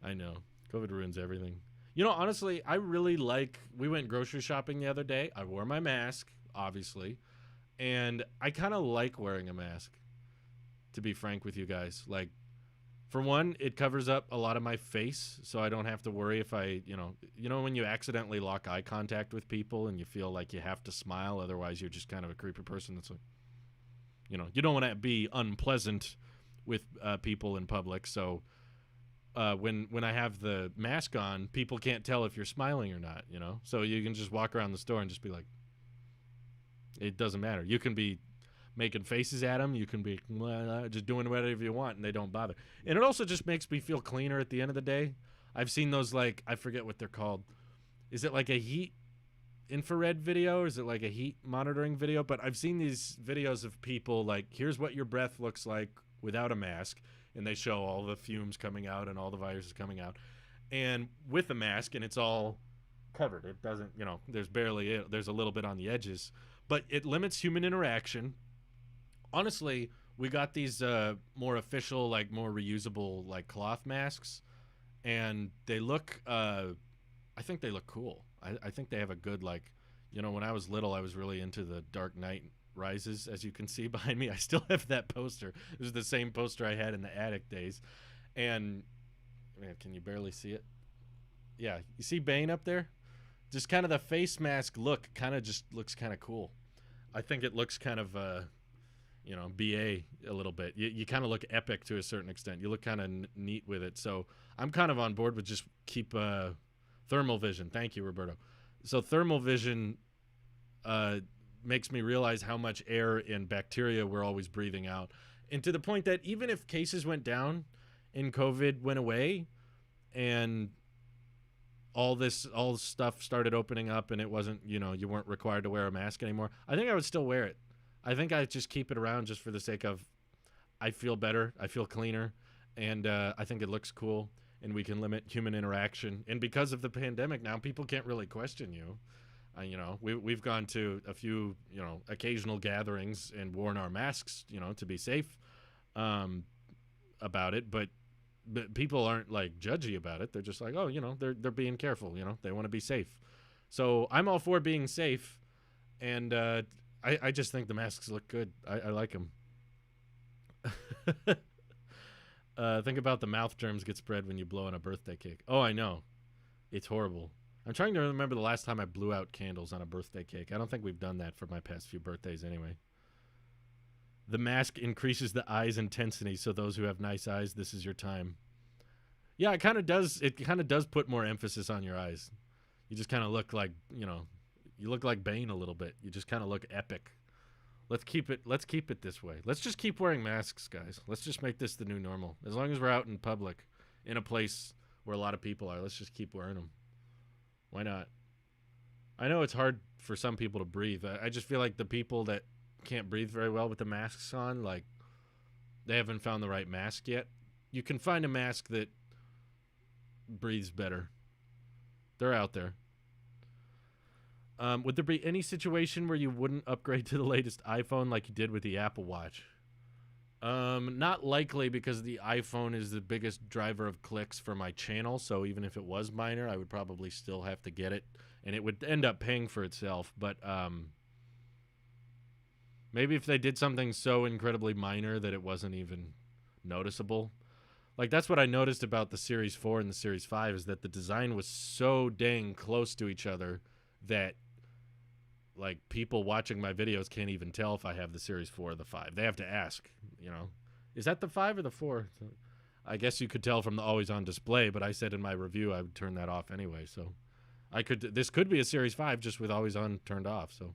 I know. COVID ruins everything. You know, honestly, I really like. We went grocery shopping the other day. I wore my mask, obviously, and I kind of like wearing a mask. To be frank with you guys, like, for one, it covers up a lot of my face, so I don't have to worry if I, when you accidentally lock eye contact with people and you feel like you have to smile, otherwise you're just kind of a creepy person. That's like, you don't want to be unpleasant with people in public. So when I have the mask on, people can't tell if you're smiling or not. So you can just walk around the store and just be like, it doesn't matter. You can be making faces at them. You can be just doing whatever you want, and they don't bother. And it also just makes me feel cleaner at the end of the day. I've seen those, like, I forget what they're called. Is it like a heat infrared video, or is it like a heat monitoring video? But I've seen these videos of people, like, here's what your breath looks like without a mask, and they show all the fumes coming out and all the viruses coming out. And with a mask, and it's all covered. It doesn't, there's a little bit on the edges. But it limits human interaction. Honestly, we got these more official, like, more reusable, like, cloth masks, and they look, I think they look cool. I think they have a good, like, when I was little, I was really into the Dark Knight Rises, as you can see behind me. I still have that poster. It was the same poster I had in the attic days. And, man, can you barely see it? Yeah, you see Bane up there? Just kind of the face mask look kind of just looks kind of cool. I think it looks kind of... BA a little bit. You kind of look epic to a certain extent. You look kind of neat with it. So I'm kind of on board with just keep thermal vision. Thank you, Roberto. So thermal vision makes me realize how much air and bacteria we're always breathing out. And to the point that even if cases went down and COVID went away and all stuff started opening up and it wasn't, you weren't required to wear a mask anymore, I think I would still wear it. I think I just keep it around just for the sake of I feel better, I feel cleaner, and I think it looks cool, and we can limit human interaction. And because of the pandemic now, people can't really question you. We've gone to a few, occasional gatherings and worn our masks, to be safe about it. But people aren't, like, judgy about it. They're just like, oh, they're being careful, they want to be safe. So I'm all for being safe, and I just think the masks look good. I like them. Think about the mouth germs get spread when you blow on a birthday cake. Oh, I know. It's horrible. I'm trying to remember the last time I blew out candles on a birthday cake. I don't think we've done that for my past few birthdays anyway. The mask increases the eye's intensity, so those who have nice eyes, this is your time. Yeah, it kind of does. It kind of does put more emphasis on your eyes. You just kind of look like, you look like Bane a little bit. You just kind of look epic. Let's keep it this way. Let's just keep wearing masks, guys. Let's just make this the new normal. As long as we're out in public, in a place where a lot of people are, let's just keep wearing them. Why not? I know it's hard for some people to breathe. I just feel like the people that can't breathe very well with the masks on, like, they haven't found the right mask yet. You can find a mask that breathes better. They're out there. Would there be any situation where you wouldn't upgrade to the latest iPhone like you did with the Apple Watch? Not likely, because the iPhone is the biggest driver of clicks for my channel, so even if it was minor, I would probably still have to get it, and it would end up paying for itself. But maybe if they did something so incredibly minor that it wasn't even noticeable. Like, that's what I noticed about the Series 4 and the Series 5, is that the design was so dang close to each other that, like, people watching my videos can't even tell if I have the Series 4 or the 5. They have to ask, is that the 5 or the 4? So I guess you could tell from the always on display, but I said in my review I would turn that off anyway. So this could be a Series 5 just with always on turned off. So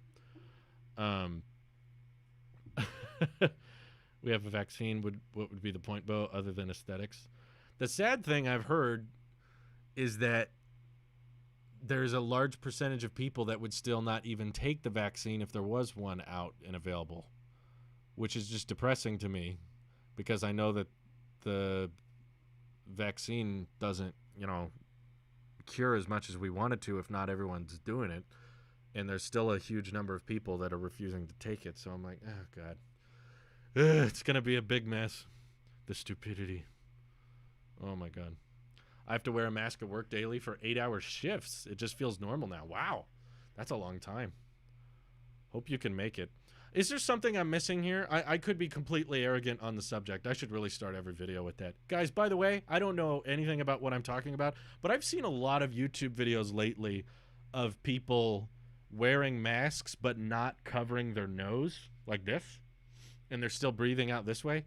we have a vaccine. What would be the point, Bo, other than aesthetics? The sad thing I've heard is that there's a large percentage of people that would still not even take the vaccine if there was one out and available, which is just depressing to me, because I know that the vaccine doesn't, cure as much as we want it to if not everyone's doing it, and there's still a huge number of people that are refusing to take it. So I'm like, oh, God. It's going to be a big mess. The stupidity. Oh my God. I have to wear a mask at work daily for 8-hour shifts. It just feels normal now. Wow. That's a long time. Hope you can make it. Is there something I'm missing here? I could be completely arrogant on the subject. I should really start every video with that. Guys, by the way, I don't know anything about what I'm talking about, but I've seen a lot of YouTube videos lately of people wearing masks but not covering their nose like this, and they're still breathing out this way.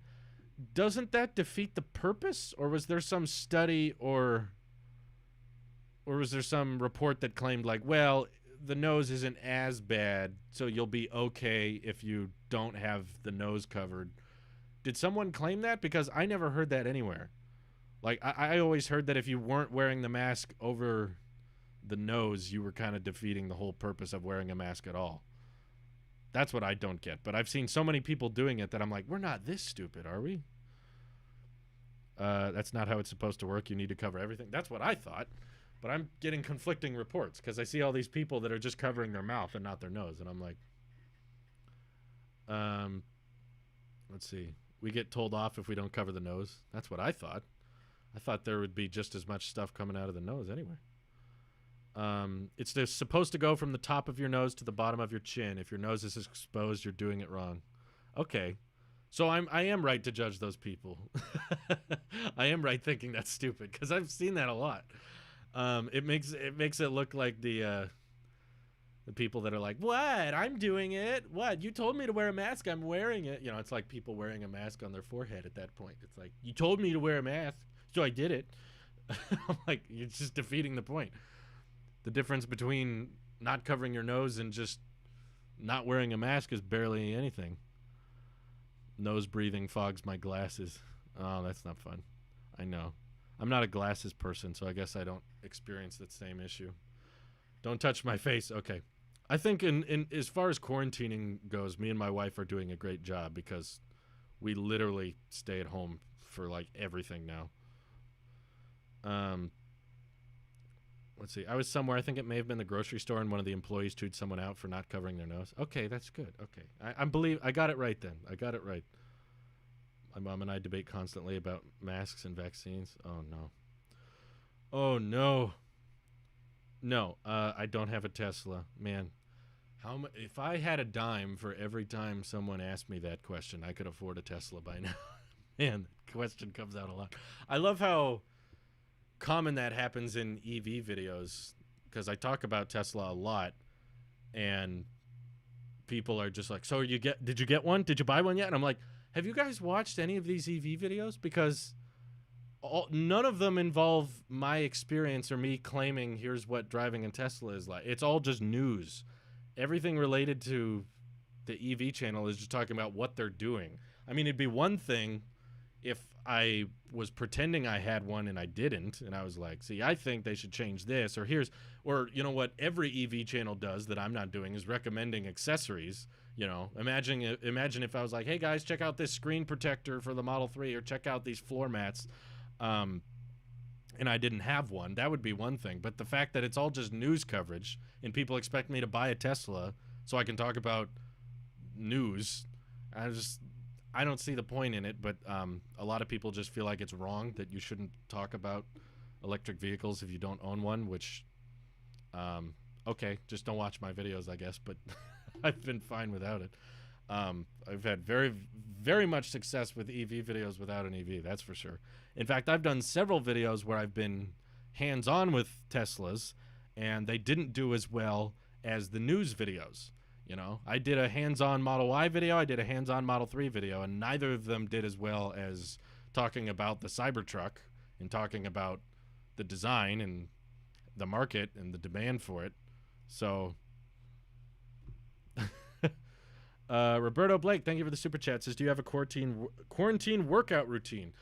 Doesn't that defeat the purpose? Or was there some study or was there some report that claimed like, well, the nose isn't as bad, so you'll be okay if you don't have the nose covered? Did someone claim that? Because I never heard that anywhere. Like, I always heard that if you weren't wearing the mask over the nose, you were kind of defeating the whole purpose of wearing a mask at all. That's what I don't get. But I've seen so many people doing it that I'm like, we're not this stupid, are we? That's not how it's supposed to work. You need to cover everything. That's what I thought. But I'm getting conflicting reports because I see all these people that are just covering their mouth and not their nose. And I'm like, let's see. We get told off if we don't cover the nose. That's what I thought. I thought there would be just as much stuff coming out of the nose anyway. It's just supposed to go from the top of your nose to the bottom of your chin. If your nose is exposed, you're doing it wrong. Okay. So I am right to judge those people. I am right thinking that's stupid because I've seen that a lot. It makes it look like the people that are like, what? I'm doing it. What? You told me to wear a mask. I'm wearing it. You know, it's like people wearing a mask on their forehead at that point. It's like, you told me to wear a mask, so I did it. I'm like, you're just defeating the point. The difference between not covering your nose and just not wearing a mask is barely anything. Nose breathing fogs my glasses. Oh, that's not fun. I know. I'm not a glasses person, so I guess I don't experience that same issue. Don't touch my face. Okay. I think in as far as quarantining goes, me and my wife are doing a great job because we literally stay at home for like everything now. Let's see. I was somewhere. I think it may have been the grocery store, and one of the employees chewed someone out for not covering their nose. Okay, that's good. Okay. I got it right then. I got it right. My mom and I debate constantly about masks and vaccines. Oh, no. Oh, no. No, I don't have a Tesla. Man, if I had a dime for every time someone asked me that question, I could afford a Tesla by now. Man, the question comes out a lot. I love how common that happens in EV videos because I talk about Tesla a lot, and people are just like, so did you get one? Did you buy one yet? And I'm like, have you guys watched any of these EV videos? Because none of them involve my experience or me claiming here's what driving a Tesla is like. It's all just news. Everything related to the EV channel is just talking about what they're doing. I mean, it'd be one thing if I was pretending I had one and I didn't, and I was like, see, I think they should change this, or you know what every EV channel does that I'm not doing is recommending accessories. You know, imagine if I was like, hey guys, check out this screen protector for the Model 3, or check out these floor mats, and I didn't have one. That would be one thing. But the fact that it's all just news coverage and people expect me to buy a Tesla so I can talk about news, I don't see the point in it. But a lot of people just feel like it's wrong that you shouldn't talk about electric vehicles if you don't own one, which, okay, just don't watch my videos, I guess. But I've been fine without it. I've had very, very much success with EV videos without an EV, that's for sure. In fact, I've done several videos where I've been hands-on with Teslas, and they didn't do as well as the news videos. You know, I did a hands-on Model Y video, I did a hands-on Model 3 video, and neither of them did as well as talking about the Cybertruck and talking about the design and the market and the demand for it. So Roberto Blake, thank you for the super chat. Says, do you have a quarantine workout routine?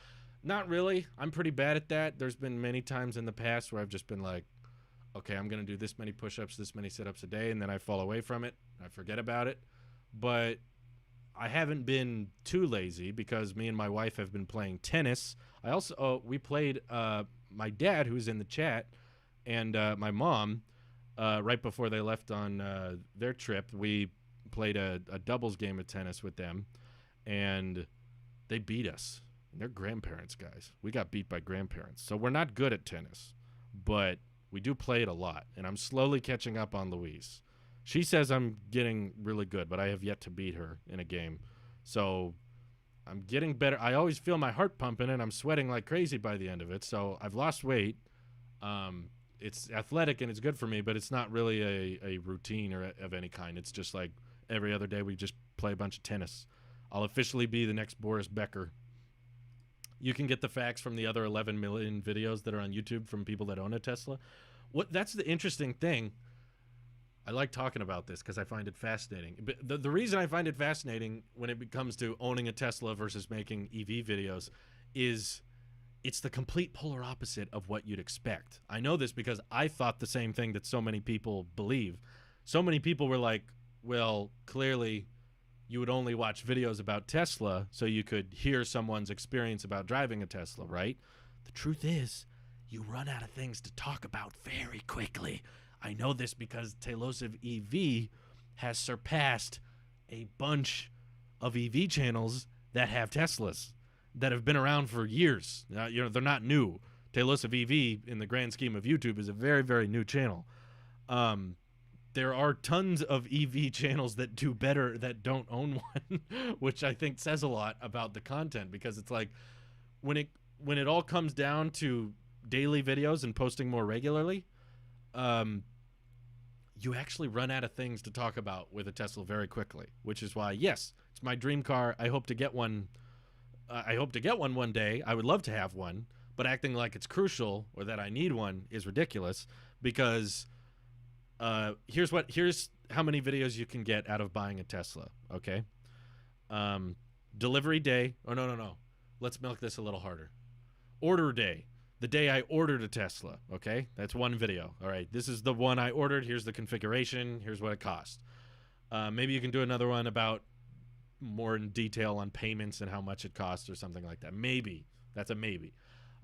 Not really. I'm pretty bad at that. There's been many times in the past where I've just been like, okay, I'm going to do this many push-ups, this many sit-ups a day, and then I fall away from it. I forget about it. But I haven't been too lazy because me and my wife have been playing tennis. I also, we played, my dad, who's in the chat, and my mom, right before they left on their trip, we played a doubles game of tennis with them, and they beat us. They're grandparents, guys. We got beat by grandparents. So we're not good at tennis, but we do play it a lot, and I'm slowly catching up on Louise. She says I'm getting really good, but I have yet to beat her in a game. So I'm getting better. I always feel my heart pumping, and I'm sweating like crazy by the end of it. So I've lost weight. It's athletic, and it's good for me, but it's not really a routine or of any kind. It's just like every other day we just play a bunch of tennis. I'll officially be the next Boris Becker. You can get the facts from the other 11 million videos that are on YouTube from people that own a Tesla. That's the interesting thing. I like talking about this because I find it fascinating. But the reason I find it fascinating when it comes to owning a Tesla versus making EV videos is it's the complete polar opposite of what you'd expect. I know this because I thought the same thing that so many people believe. So many people were like, well, clearly you would only watch videos about Tesla so you could hear someone's experience about driving a Tesla, right? The truth is, you run out of things to talk about very quickly. I know this because Tailosive EV has surpassed a bunch of EV channels that have Teslas that have been around for years. They're not new. Tailosive EV, in the grand scheme of YouTube, is a very, very new channel. There are tons of EV channels that do better that don't own one, which I think says a lot about the content, because it's like when it all comes down to daily videos and posting more regularly, you actually run out of things to talk about with a Tesla very quickly, which is why, yes, it's my dream car. I hope to get one. I hope to get one day. I would love to have one, but acting like it's crucial or that I need one is ridiculous, because here's how many videos you can get out of buying a Tesla. Okay. Delivery day. Oh, no. Let's milk this a little harder. Order day. The day I ordered a Tesla, okay? That's one video. All right, this is the one I ordered. Here's the configuration. Here's what it cost. Maybe you can do another one about more in detail on payments and how much it costs or something like that. Maybe. That's a maybe.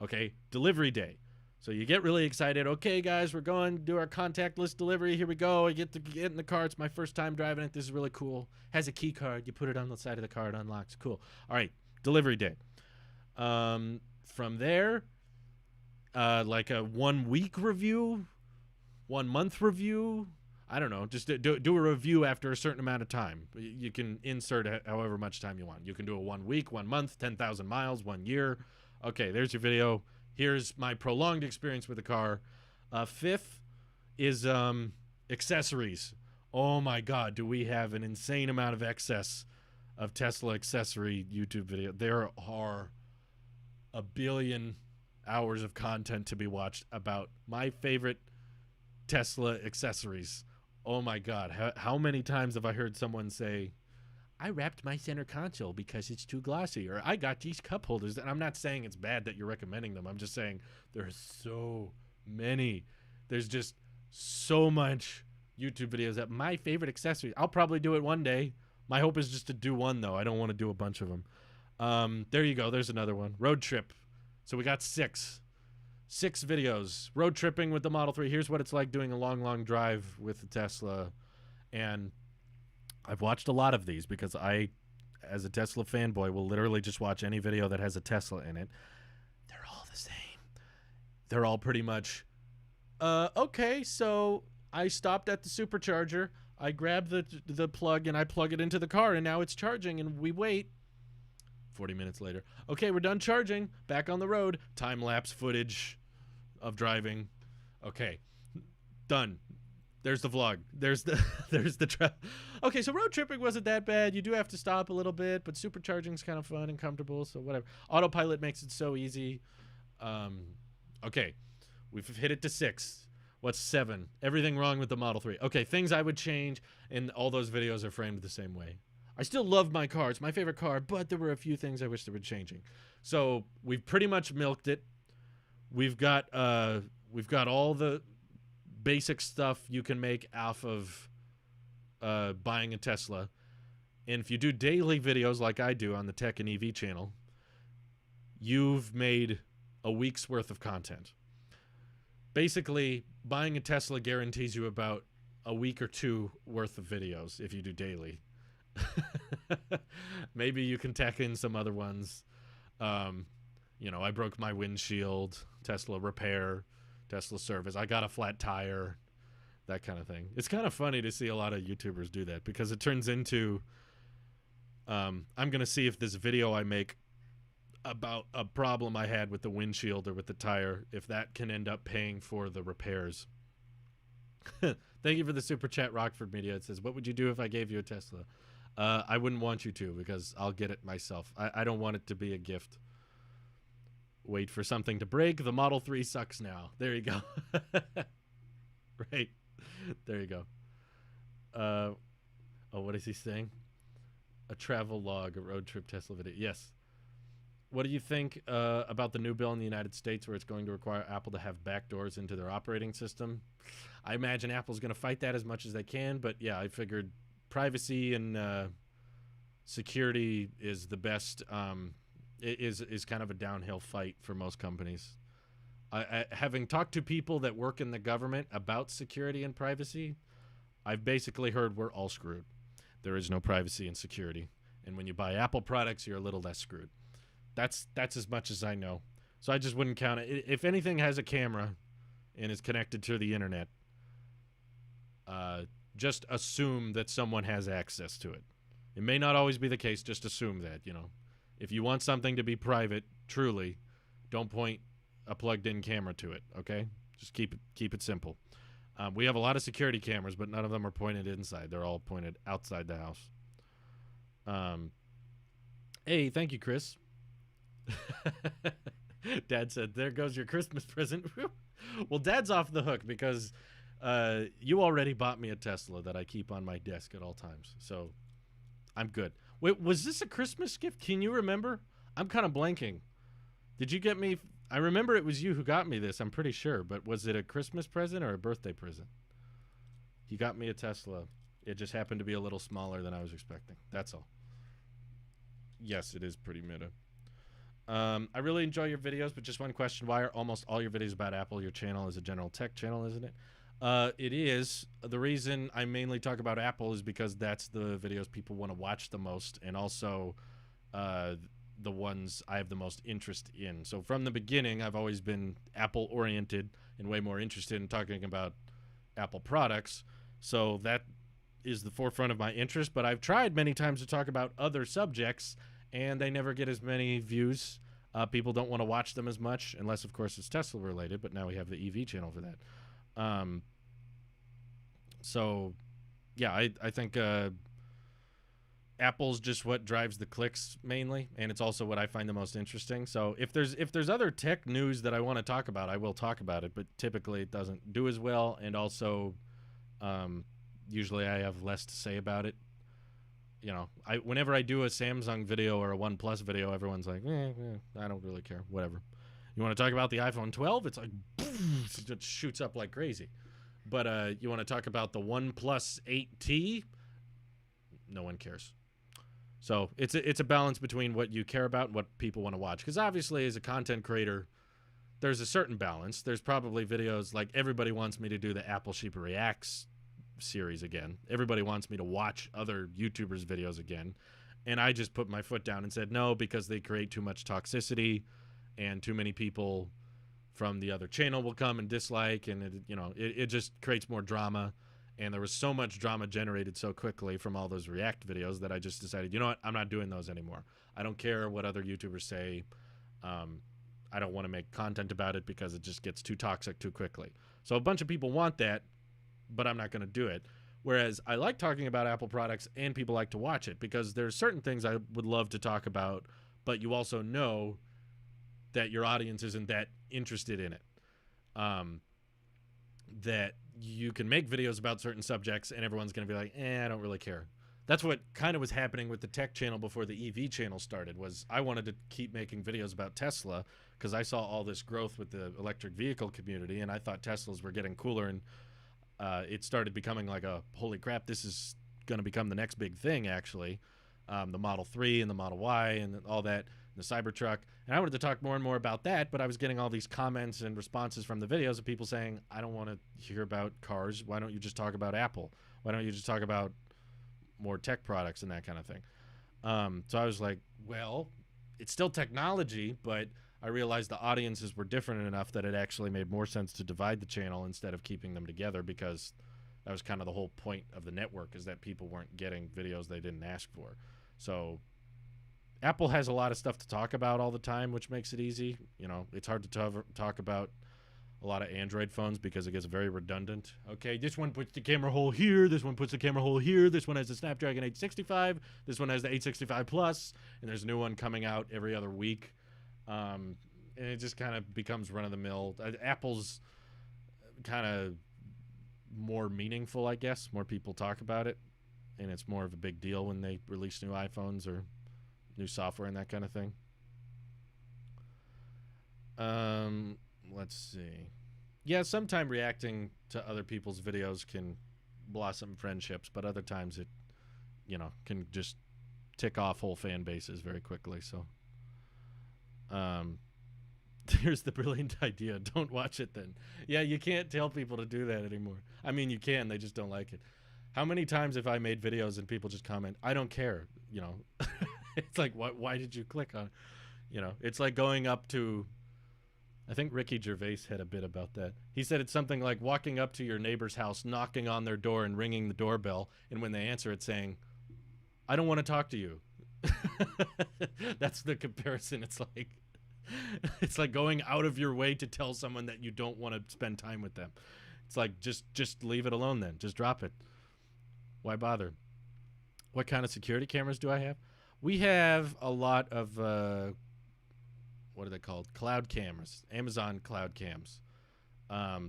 Okay, delivery day. So you get really excited. Okay, guys, we're going to do our contactless delivery. Here we go. I get to get in the car. It's my first time driving it. This is really cool. Has a key card. You put it on the side of the car. It unlocks. Cool. All right, delivery day. From there, like a 1 week review, 1 month review. I don't know. Just do a review after a certain amount of time. You can insert however much time you want. You can do a 1 week, 1 month, 10,000 miles, 1 year. Okay, there's your video. Here's my prolonged experience with the car. Fifth is accessories. Oh my God, do we have an insane amount of excess of Tesla accessory YouTube video. There are a billion hours of content to be watched about my favorite Tesla accessories. Oh my God. How many times have I heard someone say, I wrapped my center console because it's too glossy, or I got these cup holders. And I'm not saying it's bad that you're recommending them. I'm just saying there's so many. There's just so much YouTube videos that my favorite accessories. I'll probably do it one day. My hope is just to do one, though. I don't want to do a bunch of them. There you go. There's another one. Road trip. So we got six videos. Road tripping with the Model 3. Here's what it's like doing a long drive with the Tesla. And I've watched a lot of these because I, as a Tesla fanboy, will literally just watch any video that has a Tesla in it. They're all the same. They're all pretty much, okay, so I stopped at the supercharger. I grab the plug and I plug it into the car, and now it's charging, and we wait. 40 minutes later. Okay, we're done charging. Back on the road. Time-lapse footage of driving. Okay, done. There's the vlog. There's the Okay, so road tripping wasn't that bad. You do have to stop a little bit, but supercharging's kind of fun and comfortable, so whatever. Autopilot makes it so easy. Okay, we've hit it to 6. What's 7? Everything wrong with the Model 3. Okay, things I would change, and all those videos are framed the same way. I still love my car. It's my favorite car, but there were a few things I wish they were changing. So we've pretty much milked it. We've got all the basic stuff you can make off of buying a Tesla. And if you do daily videos like I do on the Tech and EV channel, you've made a week's worth of content. Basically, buying a Tesla guarantees you about a week or 2 worth of videos if you do daily. Maybe you can tack in some other ones. You know, I broke my windshield, Tesla repair, Tesla service. I got a flat tire, that kind of thing. It's kind of funny to see a lot of YouTubers do that because it turns into, I'm going to see if this video I make about a problem I had with the windshield or with the tire, if that can end up paying for the repairs. Thank you for the super chat, Rockford Media. It says, what would you do if I gave you a Tesla? I wouldn't want you to because I'll get it myself. I don't want it to be a gift. Wait for something to break. The Model 3 sucks now. There you go. Right. There you go. Oh, what is he saying? A travel log, a road trip Tesla video. Yes. What do you think about the new bill in the United States where it's going to require Apple to have backdoors into their operating system? I imagine Apple's going to fight that as much as they can, but yeah, I figured privacy and security is the best, is kind of a downhill fight for most companies. Having talked to people that work in the government about security and privacy, I've basically heard we're all screwed. There is no privacy and security. And when you buy Apple products, you're a little less screwed. That's as much as I know. So I just wouldn't count it. If anything has a camera and is connected to the internet, just assume that someone has access to it. It may not always be the case. Just assume that, you know. If you want something to be private, truly, don't point a plugged-in camera to it, okay? Just keep it simple. We have a lot of security cameras, but none of them are pointed inside. They're all pointed outside the house. Hey, thank you, Chris. Dad said, there goes your Christmas present. Well, Dad's off the hook because you already bought me a Tesla that I keep on my desk at all times. So I'm good. Wait, was this a Christmas gift? Can you remember? I'm kind of blanking. Did you get me? I remember it was you who got me this, I'm pretty sure. But was it a Christmas present or a birthday present? He got me a Tesla. It just happened to be a little smaller than I was expecting. That's all. Yes, it is pretty meta. I really enjoy your videos, but just one question. Why are almost all your videos about Apple? Your channel is a general tech channel, isn't it? It is. The reason I mainly talk about Apple is because that's the videos people want to watch the most, and also the ones I have the most interest in. So from the beginning, I've always been Apple-oriented and way more interested in talking about Apple products. So that is the forefront of my interest, but I've tried many times to talk about other subjects, and they never get as many views. People don't want to watch them as much, unless, of course, it's Tesla-related, but now we have the EV channel for that. So, yeah, I think Apple's just what drives the clicks mainly, and it's also what I find the most interesting. So if there's other tech news that I want to talk about, I will talk about it, but typically it doesn't do as well, and also usually I have less to say about it. You know, whenever I do a Samsung video or a OnePlus video, everyone's like, I don't really care, whatever. You want to talk about the iPhone 12? It's like, it shoots up like crazy. But you want to talk about the OnePlus 8T? No one cares. So it's a balance between what you care about and what people want to watch. Because obviously, as a content creator, there's a certain balance. There's probably videos like everybody wants me to do the Apple Sheep Reacts series again. Everybody wants me to watch other YouTubers' videos again. And I just put my foot down and said no, because they create too much toxicity and too many people from the other channel will come and dislike, and it just creates more drama. And there was so much drama generated so quickly from all those React videos that I just decided, you know what, I'm not doing those anymore. I don't care what other YouTubers say. I don't want to make content about it because it just gets too toxic too quickly. So a bunch of people want that, but I'm not going to do it. Whereas I like talking about Apple products and people like to watch it because there's certain things I would love to talk about, but you also know that your audience isn't that interested in it. That you can make videos about certain subjects and everyone's going to be like, I don't really care. That's what kind of was happening with the tech channel before the EV channel started. Was I wanted to keep making videos about Tesla because I saw all this growth with the electric vehicle community, and I thought Teslas were getting cooler, and it started becoming like a, holy crap, this is going to become the next big thing, actually. The Model 3 and the Model Y and all that, the Cybertruck. And I wanted to talk more and more about that, but I was getting all these comments and responses from the videos of people saying, I don't want to hear about cars. Why don't you just talk about Apple? Why don't you just talk about more tech products and that kind of thing? So I was like, well, it's still technology, but I realized the audiences were different enough that it actually made more sense to divide the channel instead of keeping them together, because that was kind of the whole point of the network, is that people weren't getting videos they didn't ask for. So Apple has a lot of stuff to talk about all the time, which makes it easy. You know, it's hard to talk about a lot of Android phones because it gets very redundant. Okay, this one puts the camera hole here, this one puts the camera hole here, this one has the Snapdragon 865, this one has the 865 Plus, and there's a new one coming out every other week. And it just kind of becomes run-of-the-mill. Apple's kind of more meaningful, I guess. More people talk about it, and it's more of a big deal when they release new iPhones or new software and that kind of thing. Let's see. Yeah, sometimes reacting to other people's videos can blossom friendships, but other times it, you know, can just tick off whole fan bases very quickly. So, here's the brilliant idea. Don't watch it then. Yeah, you can't tell people to do that anymore. I mean, you can. They just don't like it. How many times have I made videos and people just comment, I don't care, you know? It's like, why did you click on it? You know, it's like going up to, I think Ricky Gervais had a bit about that. He said it's something like walking up to your neighbor's house, knocking on their door and ringing the doorbell, and when they answer it saying, I don't want to talk to you. That's the comparison. It's like going out of your way to tell someone that you don't want to spend time with them. It's like, just leave it alone then. Just drop it. Why bother? What kind of security cameras do I have? We have a lot of, what are they called? Cloud cameras. Amazon cloud cams.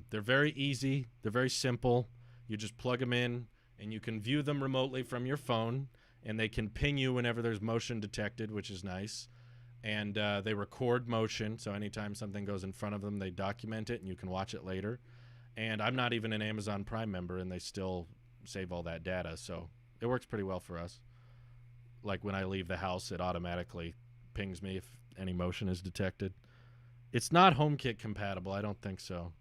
They're very easy. They're very simple. You just plug them in, and you can view them remotely from your phone, and they can ping you whenever there's motion detected, which is nice. And they record motion, so anytime something goes in front of them, they document it, and you can watch it later. And I'm not even an Amazon Prime member, and they still save all that data, so it works pretty well for us. Like when I leave the house, it automatically pings me if any motion is detected. It's not HomeKit compatible. I don't think so.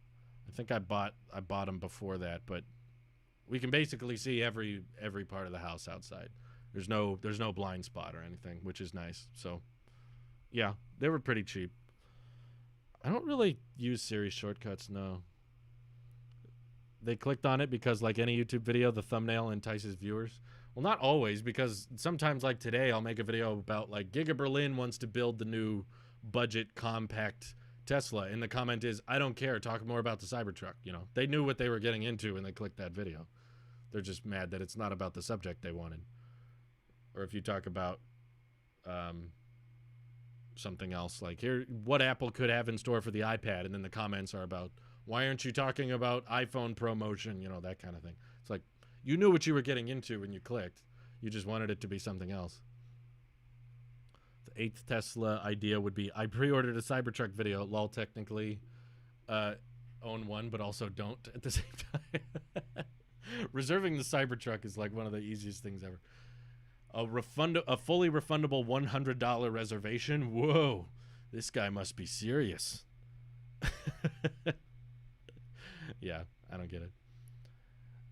I think I bought them before that, but we can basically see every part of the house outside. There's no blind spot or anything, which is nice. So yeah, they were pretty cheap. I don't really use Siri shortcuts, no. They clicked on it because, like any YouTube video, the thumbnail entices viewers. Well, not always, because sometimes, like today, I'll make a video about, like, Giga Berlin wants to build the new budget compact Tesla, and the comment is, I don't care, talk more about the Cybertruck. You know, they knew what they were getting into when they clicked that video. They're just mad that it's not about the subject they wanted. Or if you talk about something else, like here, what Apple could have in store for the iPad, and then the comments are about, why aren't you talking about iPhone promotion? You know, that kind of thing. It's like, you knew what you were getting into when you clicked. You just wanted it to be something else. The 8th Tesla idea would be, I pre-ordered a Cybertruck video. Lol, technically own one, but also don't at the same time. Reserving the Cybertruck is like one of the easiest things ever. A fully refundable $100 reservation? Whoa, this guy must be serious. Yeah, I don't get it.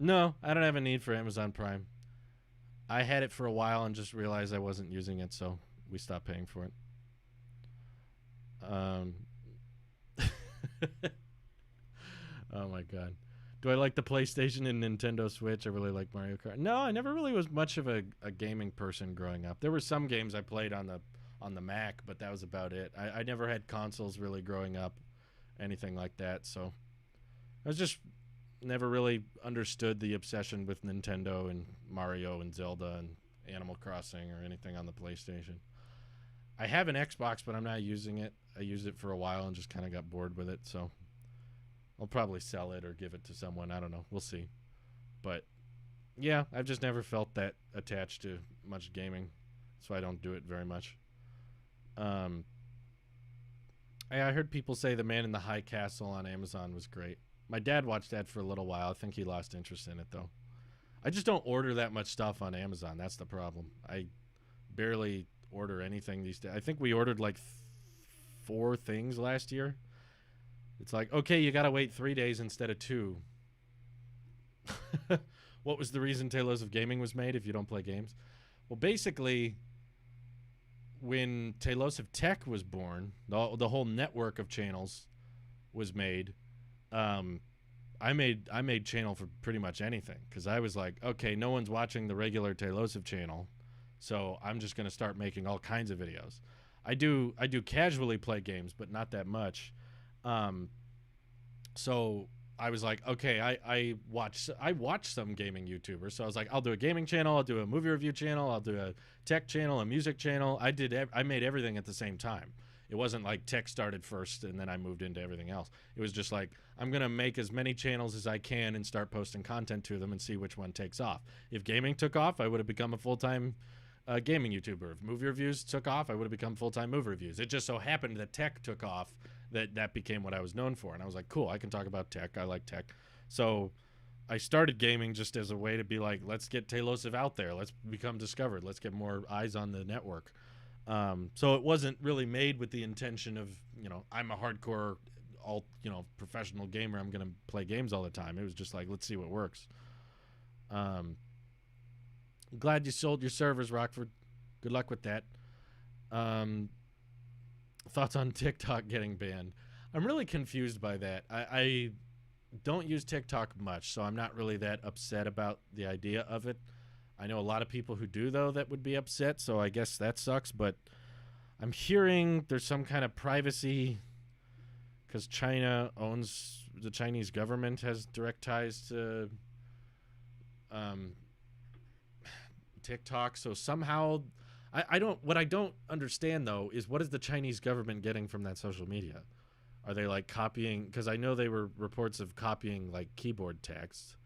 No, I don't have a need for Amazon Prime. I had it for a while and just realized I wasn't using it, so we stopped paying for it. Oh my god. Do I like the PlayStation and Nintendo Switch? I really like Mario Kart. No, I never really was much of a gaming person growing up. There were some games I played on the Mac, but that was about it. I never had consoles really growing up, anything like that, so I was just never really understood the obsession with Nintendo and Mario and Zelda and Animal Crossing or anything on the PlayStation. I have an Xbox, but I'm not using it. I used it for a while and just kind of got bored with it, so I'll probably sell it or give it to someone. I don't know. We'll see. But yeah, I've just never felt that attached to much gaming, so I don't do it very much. I heard people say The Man in the High Castle on Amazon was great. My dad watched that for a little while. I think he lost interest in it, though. I just don't order that much stuff on Amazon. That's the problem. I barely order anything these days. I think we ordered like 4 things last year. It's like, okay, you got to wait 3 days instead of 2. What was the reason Talos of Gaming was made if you don't play games? Well, basically, when Talos of Tech was born, the whole network of channels was made. I made channel for pretty much anything because I was like, okay, no one's watching the regular Tailosive channel, so I'm just gonna start making all kinds of videos. I do casually play games, but not that much. So I was like, okay, I watch some gaming YouTubers. So I was like, I'll do a gaming channel, I'll do a movie review channel, I'll do a tech channel, a music channel. I made everything at the same time. It wasn't like tech started first and then I moved into everything else. It was just like, I'm going to make as many channels as I can and start posting content to them and see which one takes off. If gaming took off, I would have become a full-time gaming YouTuber. If movie reviews took off, I would have become full-time movie reviews. It just so happened that tech took off, that became what I was known for. And I was like, cool, I can talk about tech. I like tech. So I started gaming just as a way to be like, let's get Tailosive out there. Let's become discovered. Let's get more eyes on the network. So it wasn't really made with the intention of, I'm a hardcore, professional gamer. I'm going to play games all the time. It was just like, let's see what works. Glad you sold your servers, Rockford. Good luck with that. Thoughts on TikTok getting banned? I'm really confused by that. I don't use TikTok much, so I'm not really that upset about the idea of it. I know a lot of people who do, though, that would be upset, so I guess that sucks. But I'm hearing there's some kind of privacy because China owns, the Chinese government has direct ties to TikTok. So somehow, what I don't understand, though, is what is the Chinese government getting from that social media? Are they like copying? Because I know they were reports of copying like keyboard text.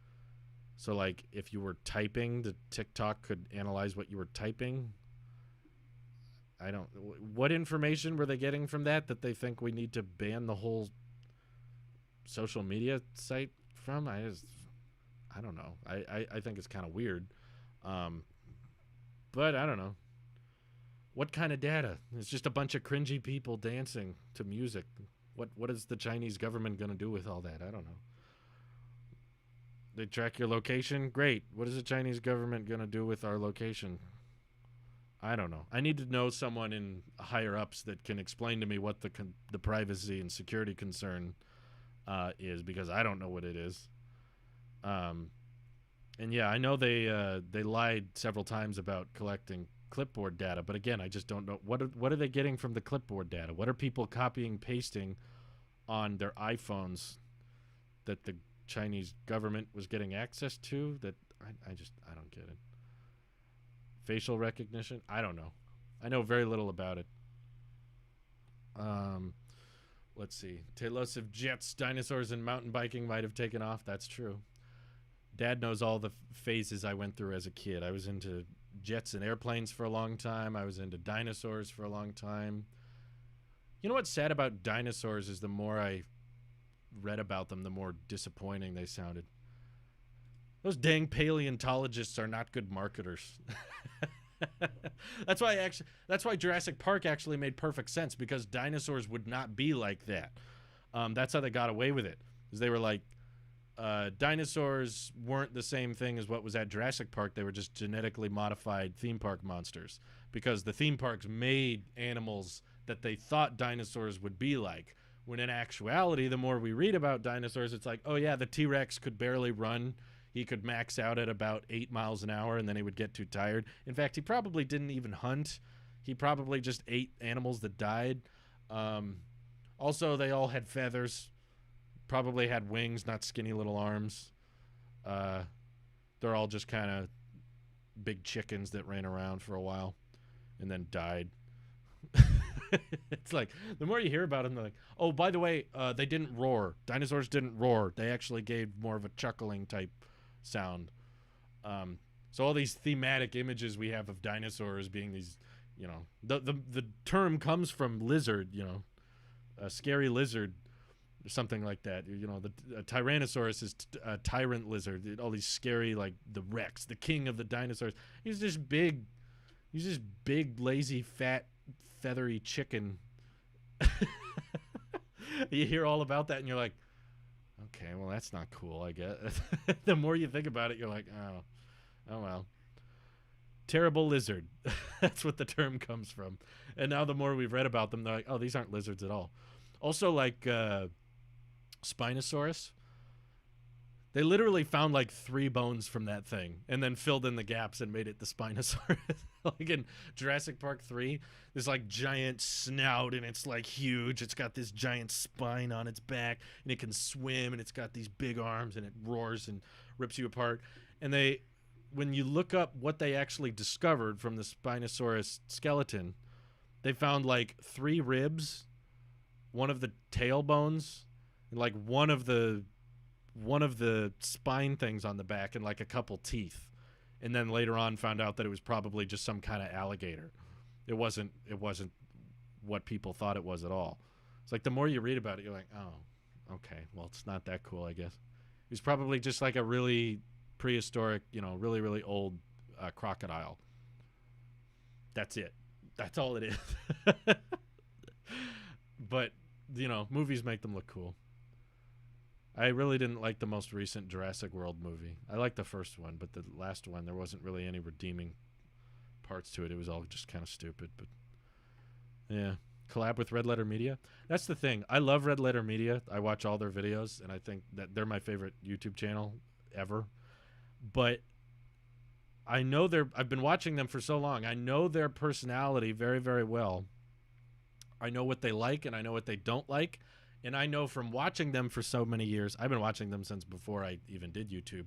So, like, if you were typing, the TikTok could analyze what you were typing. What information were they getting from that they think we need to ban the whole social media site from? I don't know. I think it's kind of weird. But I don't know. What kind of data? It's just a bunch of cringy people dancing to music. What is the Chinese government going to do with all that? I don't know. They track your location? Great. What is the Chinese government going to do with our location? I don't know. I need to know someone in higher ups that can explain to me what the privacy and security concern is, because I don't know what it is. And yeah, I know they lied several times about collecting clipboard data, but again, I just don't know what are they getting from the clipboard data? What are people copying, pasting on their iPhones that the Chinese government was getting access to? That I don't get it. Facial recognition? I don't know. I know very little about it. Let's see. Tailosive jets, dinosaurs, and mountain biking might have taken off. That's true. Dad knows all the phases I went through as a kid. I was into jets and airplanes for a long time. I was into dinosaurs for a long time. You know what's sad about dinosaurs is the more I read about them, the more disappointing they sounded. Those dang paleontologists are not good marketers. That's why Jurassic Park actually made perfect sense, because dinosaurs would not be like that. That's how they got away with it. Is they were like, dinosaurs weren't the same thing as what was at Jurassic Park. They were just genetically modified theme park monsters, because the theme parks made animals that they thought dinosaurs would be like. When in actuality, the more we read about dinosaurs, it's like, oh yeah, the T-Rex could barely run. He could max out at about 8 miles an hour, and then he would get too tired. In fact, he probably didn't even hunt. He probably just ate animals that died. Also, they all had feathers. Probably had wings, not skinny little arms. They're all just kind of big chickens that ran around for a while and then died. It's like, the more you hear about them, they're like, oh, by the way, they didn't roar. Dinosaurs didn't roar. They actually gave more of a chuckling type sound. So all these thematic images we have of dinosaurs being these, the term comes from lizard, a scary lizard, or something like that. The Tyrannosaurus is a tyrant lizard. All these scary, like the Rex, the king of the dinosaurs. He's just big, lazy, fat, feathery chicken. You hear all about that and you're like, okay, well, that's not cool, I guess. The more you think about it, you're like, oh well. terrible lizard. That's what the term comes from. And now the more we've read about them, they're like, oh, these aren't lizards at all. Also, like Spinosaurus, they literally found like 3 bones from that thing and then filled in the gaps and made it the Spinosaurus. Like in Jurassic Park 3, this like giant snout and it's like huge. It's got this giant spine on its back and it can swim and it's got these big arms and it roars and rips you apart. And when you look up what they actually discovered from the Spinosaurus skeleton, they found like 3 ribs, one of the tail bones, and like one of the spine things on the back, and like a couple teeth. And then later on found out that it was probably just some kind of alligator. It wasn't what people thought it was at all. It's like the more you read about it, you're like, oh, okay, well, it's not that cool, I guess. It was probably just like a really prehistoric, really, really old crocodile. That's it. That's all it is. But, movies make them look cool. I really didn't like the most recent Jurassic World movie. I liked the first one, but the last one, there wasn't really any redeeming parts to it. It was all just kind of stupid. But, yeah. Collab with Red Letter Media. That's the thing. I love Red Letter Media. I watch all their videos, and I think that they're my favorite YouTube channel ever. But I know I've been watching them for so long. I know their personality very, very well. I know what they like, and I know what they don't like. And I know from watching them for so many years, I've been watching them since before I even did YouTube.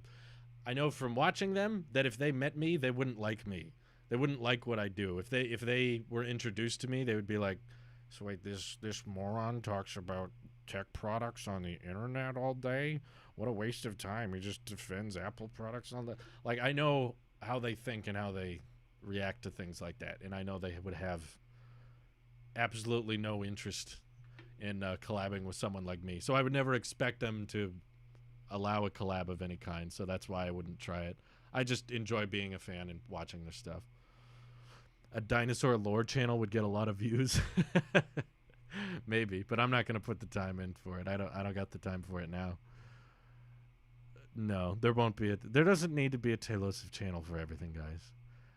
I know from watching them that if they met me, they wouldn't like me. They wouldn't like what I do. If they were introduced to me, they would be like, so wait, this moron talks about tech products on the internet all day? What a waste of time. He just defends Apple products on the... Like, I know how they think and how they react to things like that. And I know they would have absolutely no interest in collabing with someone like me. So I would never expect them to allow a collab of any kind. So that's why I wouldn't try it. I just enjoy being a fan and watching their stuff. A dinosaur lore channel would get a lot of views. Maybe, but I'm not going to put the time in for it. I don't got the time for it now. No, there won't be there doesn't need to be a Tailosive channel for everything, guys.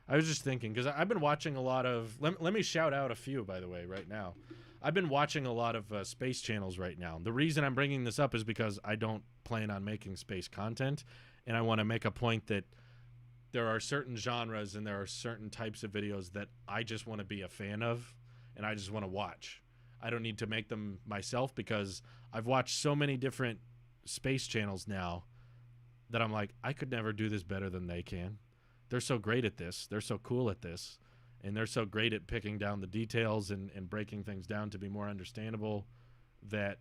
I was just thinking, because I've been watching a lot of... Let me shout out a few, by the way, right now. I've been watching a lot of space channels right now. The reason I'm bringing this up is because I don't plan on making space content, and I want to make a point that there are certain genres and there are certain types of videos that I just want to be a fan of, and I just want to watch. I don't need to make them myself, because I've watched so many different space channels now that I'm like, I could never do this better than they can. They're so great at this. They're so cool at this. And they're so great at picking down the details and breaking things down to be more understandable that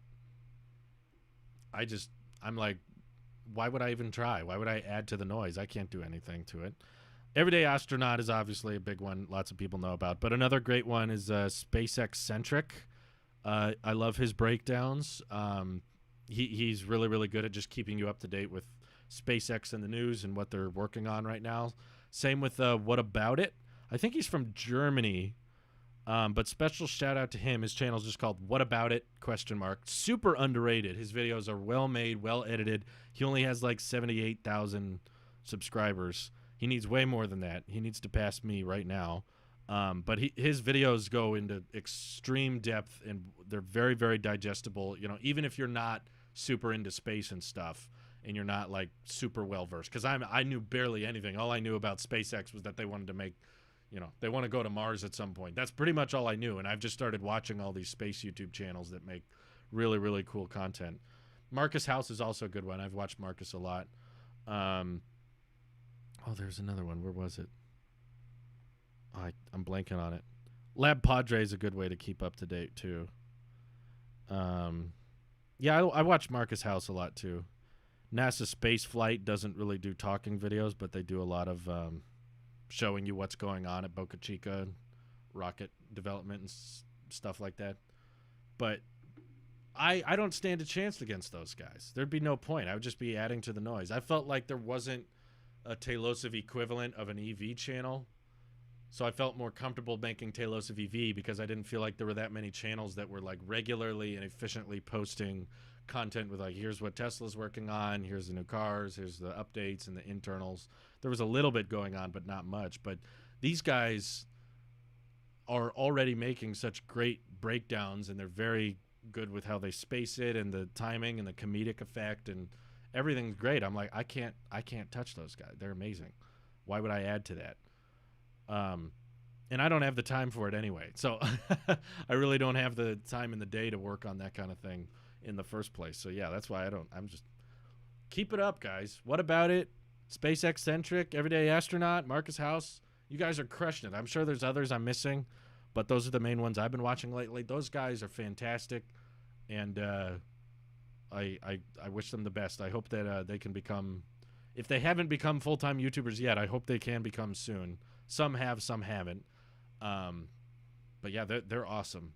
I'm like, why would I even try? Why would I add to the noise? I can't do anything to it. Everyday Astronaut is obviously a big one lots of people know about. But another great one is SpaceX Centric. I love his breakdowns. He's really, really good at just keeping you up to date with SpaceX and the news and what they're working on right now. Same with What About It? I think he's from Germany, but special shout out to him. His channel is just called What About It? ? Super underrated. His videos are well made, well edited. He only has like 78,000 subscribers. He needs way more than that. He needs to pass me right now. But his videos go into extreme depth, and they're very, very digestible. Even if you're not super into space and stuff, and you're not like super well versed, because I knew barely anything. All I knew about SpaceX was that they wanted to make, they want to go to Mars at some point. That's pretty much all I knew, and I've just started watching all these space YouTube channels that make really, really cool content. Marcus House is also a good one. I've watched Marcus a lot. There's another one. Where was it? I'm blanking on it. Lab Padre is a good way to keep up to date too. I watch Marcus House a lot too. NASA Space Flight doesn't really do talking videos, but they do a lot of showing you what's going on at Boca Chica, rocket development and stuff like that. But I don't stand a chance against those guys. There'd be no point. I would just be adding to the noise. I felt like there wasn't a Tailosive equivalent of an EV channel, so I felt more comfortable making Tailosive EV because I didn't feel like there were that many channels that were like regularly and efficiently posting content with like, here's what Tesla's working on, here's the new cars, here's the updates and the internals. There was a little bit going on, but not much. But these guys are already making such great breakdowns, and they're very good with how they space it and the timing and the comedic effect, and everything's great. I'm like, I can't touch those guys. They're amazing. Why would I add to that? And I don't have the time for it anyway. So I really don't have the time in the day to work on that kind of thing in the first place. So yeah, that's why I'm just keep it up, guys. What about it? SpaceX centric, everyday astronaut, Marcus House. You guys are crushing it. I'm sure there's others I'm missing, but those are the main ones I've been watching lately. Those guys are fantastic, and I wish them the best. I hope that they can become, if they haven't become full-time YouTubers yet, I hope they can become soon. Some have, some haven't. But yeah, they're awesome.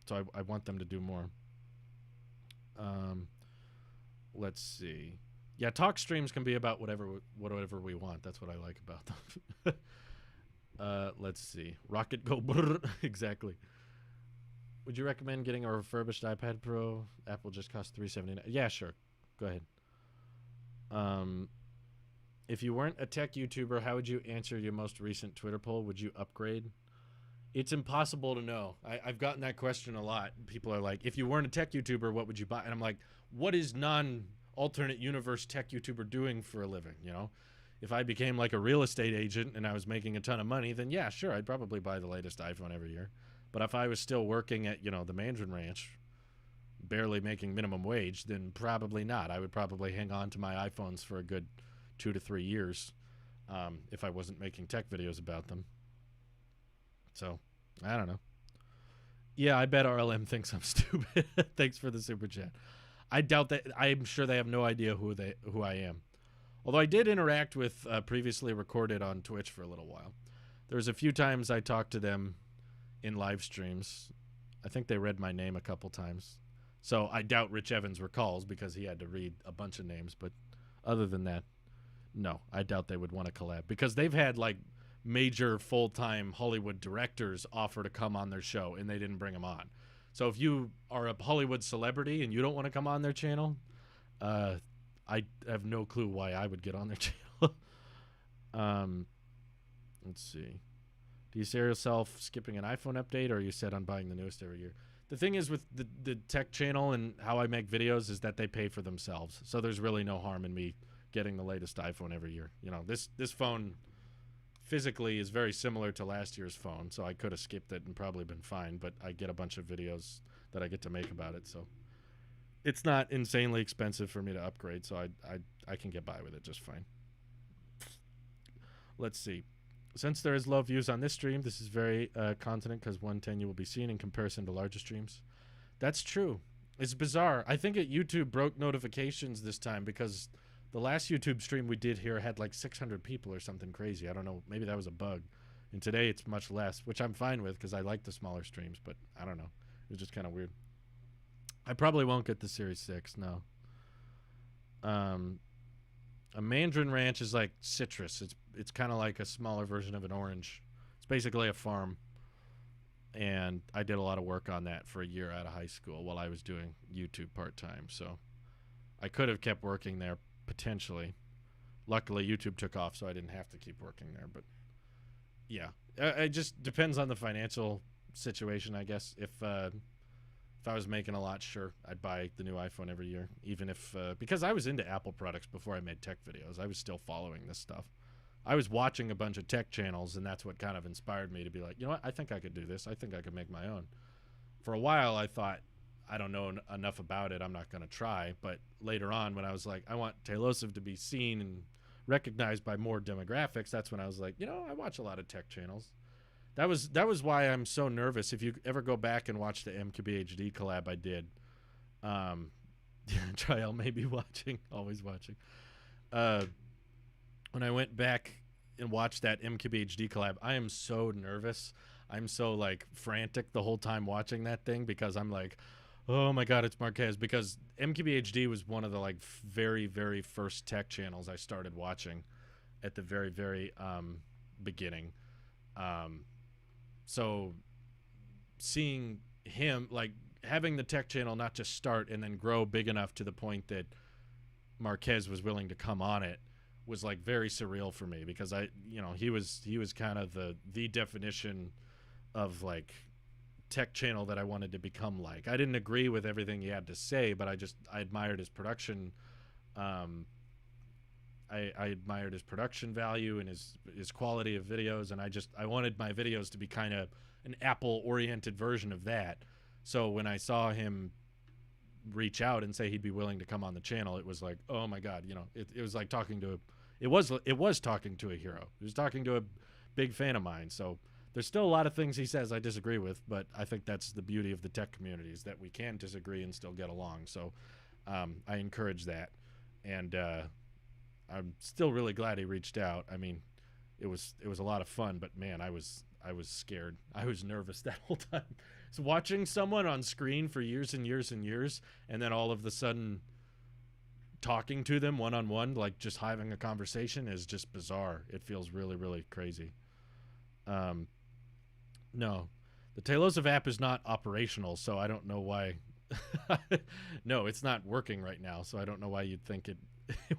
So I want them to do more. Let's see. Yeah, talk streams can be about whatever we want. That's what I like about them. Let's see. Rocket go brrr. Exactly. Would you recommend getting a refurbished iPad Pro? Apple just cost $379. Yeah, sure. Go ahead. If you weren't a tech YouTuber, how would you answer your most recent Twitter poll? Would you upgrade? It's impossible to know. I've gotten that question a lot. People are like, if you weren't a tech YouTuber, what would you buy? And I'm like, what is non-alternate universe tech YouTuber doing for a living, you know? If I became like a real estate agent and I was making a ton of money, then yeah, sure, I'd probably buy the latest iPhone every year. But if I was still working at, the Mandarin Ranch, barely making minimum wage, then probably not. I would probably hang on to my iPhones for a good 2 to 3 years if I wasn't making tech videos about them. So, I don't know. Yeah, I bet RLM thinks I'm stupid. Thanks for the super chat. I doubt that. I'm sure they have no idea who I am. Although I did interact with previously recorded on Twitch for a little while. There was a few times I talked to them in live streams. I think they read my name a couple times. So I doubt Rich Evans recalls because he had to read a bunch of names. But other than that, no, I doubt they would want to collab. Because they've had like major full-time Hollywood directors offer to come on their show and they didn't bring them on. So if you are a Hollywood celebrity and you don't want to come on their channel, I have no clue why I would get on their channel. Let's see. Do you see yourself skipping an iPhone update, or are you set on buying the newest every year? The thing is with the tech channel and how I make videos is that they pay for themselves. So there's really no harm in me getting the latest iPhone every year. This phone physically is very similar to last year's phone, so I could have skipped it and probably been fine, but I get a bunch of videos that I get to make about it, so it's not insanely expensive for me to upgrade, so I can get by with it just fine. Let's see. Since there is low views on this stream, this is very continent because 110 you will be seen in comparison to larger streams. That's true. It's bizarre. I think YouTube broke notifications this time because the last YouTube stream we did here had like 600 people or something crazy. I don't know. Maybe that was a bug. And today it's much less, which I'm fine with because I like the smaller streams, but I don't know. It was just kind of weird. I probably won't get the Series 6, no. A Mandarin Ranch is like citrus. It's kind of like a smaller version of an orange. It's basically a farm. And I did a lot of work on that for a year out of high school while I was doing YouTube part-time. So I could have kept working there potentially. Luckily, YouTube took off, so I didn't have to keep working there. But yeah, it just depends on the financial situation, I guess. If I was making a lot, sure, I'd buy the new iPhone every year, even if because I was into Apple products before I made tech videos. I was still following this stuff. I was watching a bunch of tech channels, and that's what kind of inspired me to be like, you know what, I think I could do this. I think I could make my own. For a while, I thought, I don't know enough about it. I'm not going to try. But later on, when I was like, I want Tailosive to be seen and recognized by more demographics, that's when I was like, I watch a lot of tech channels. That was why I'm so nervous. If you ever go back and watch the MKBHD collab I did, Trial may be watching, always watching. When I went back and watched that MKBHD collab, I am so nervous. I'm so like frantic the whole time watching that thing because I'm like, oh my God, it's Marquez. Because MKBHD was one of the like very, very first tech channels I started watching at the very, very beginning. So seeing him, like having the tech channel not just start and then grow big enough to the point that Marquez was willing to come on it was like very surreal for me because he was kind of the definition of like tech channel that I wanted to become like. I didn't agree with everything he had to say, but I admired his production. I admired his production value and his quality of videos, and I wanted my videos to be kind of an Apple oriented version of that. So when I saw him reach out and say he'd be willing to come on the channel, it was like, oh my God, it was like talking to it was talking to a hero. It was talking to a big fan of mine. So there's still a lot of things he says I disagree with, but I think that's the beauty of the tech community, is that we can disagree and still get along. So I encourage that, and I'm still really glad he reached out. I mean, it was a lot of fun, but man, I was scared. I was nervous that whole time. So watching someone on screen for years and years and years, and then all of a sudden talking to them one-on-one, like just having a conversation, is just bizarre. It feels really, really crazy. No, the Tailosive app is not operational, so I don't know why. No, it's not working right now, so I don't know why you'd think it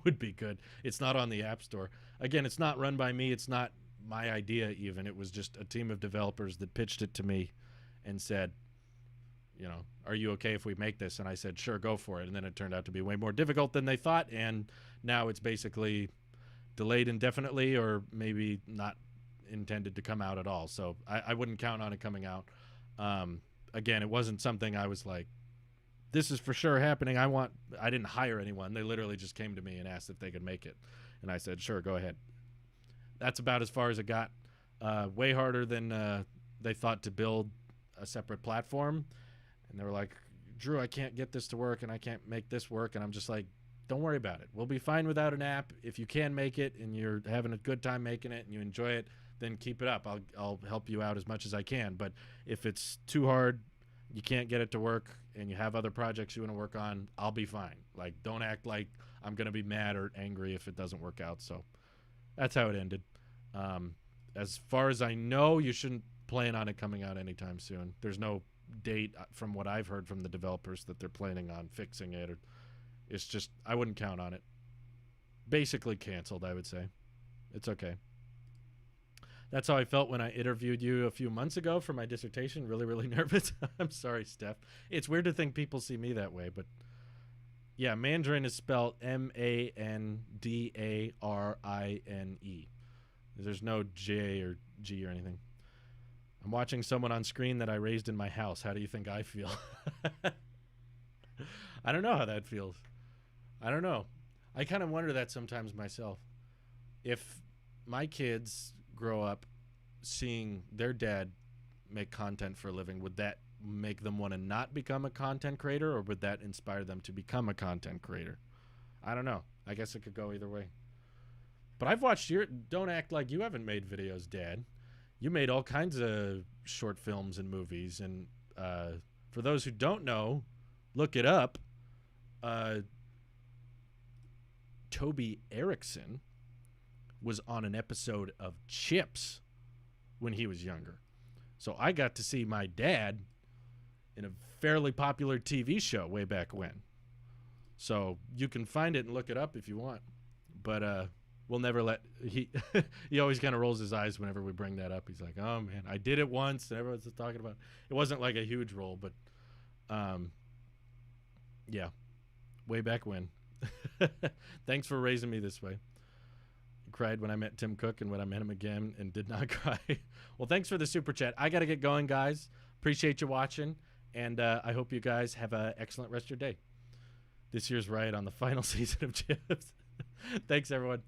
would be good. It's not on the App Store. Again, it's not run by me. It's not my idea even. It was just a team of developers that pitched it to me and said, are you okay if we make this? And I said, sure, go for it. And then it turned out to be way more difficult than they thought, and now it's basically delayed indefinitely, or maybe not intended to come out at all. So I wouldn't count on it coming out. Again, it wasn't something I was like, this is for sure happening. I didn't hire anyone. They literally just came to me and asked if they could make it. And I said, sure, go ahead. That's about as far as it got. Way harder than they thought to build a separate platform. And they were like, Drew, I can't get this to work, and I can't make this work. And I'm just like, don't worry about it. We'll be fine without an app. If you can make it and you're having a good time making it and you enjoy it, then keep it up. I'll help you out as much as I can. But if it's too hard, you can't get it to work, and you have other projects you want to work on, I'll be fine. Like, don't act like I'm going to be mad or angry if it doesn't work out. So that's how it ended. As far as I know, you shouldn't plan on it coming out anytime soon. There's no date from what I've heard from the developers that they're planning on fixing it. Or it's just, I wouldn't count on it. Basically canceled, I would say. It's okay. That's how I felt when I interviewed you a few months ago for my dissertation. Really, really nervous. I'm sorry, Steph. It's weird to think people see me that way, but yeah, Mandarin is spelled Mandarine. There's no J or G or anything. I'm watching someone on screen that I raised in my house. How do you think I feel? I don't know how that feels. I don't know. I kind of wonder that sometimes myself. If my kids grow up seeing their dad make content for a living, would that make them want to not become a content creator, or would that inspire them to become a content creator? I don't know. I guess it could go either way. But I've watched don't act like you haven't made videos, Dad. You made all kinds of short films and movies, and for those who don't know, look it up. Toby Erickson was on an episode of Chips when he was younger. So I got to see my dad in a fairly popular TV show way back when. So you can find it and look it up if you want. But we'll never let... He always kind of rolls his eyes whenever we bring that up. He's like, oh, man, I did it once, and everyone's talking about it. It wasn't like a huge role, but yeah, way back when. Thanks for raising me this way. Cried when I met Tim Cook and when I met him again and did not cry. Well, thanks for the super chat. I got to get going, guys. Appreciate you watching, and I hope you guys have an excellent rest of your day. This year's right on the final season of Chips. Thanks, everyone.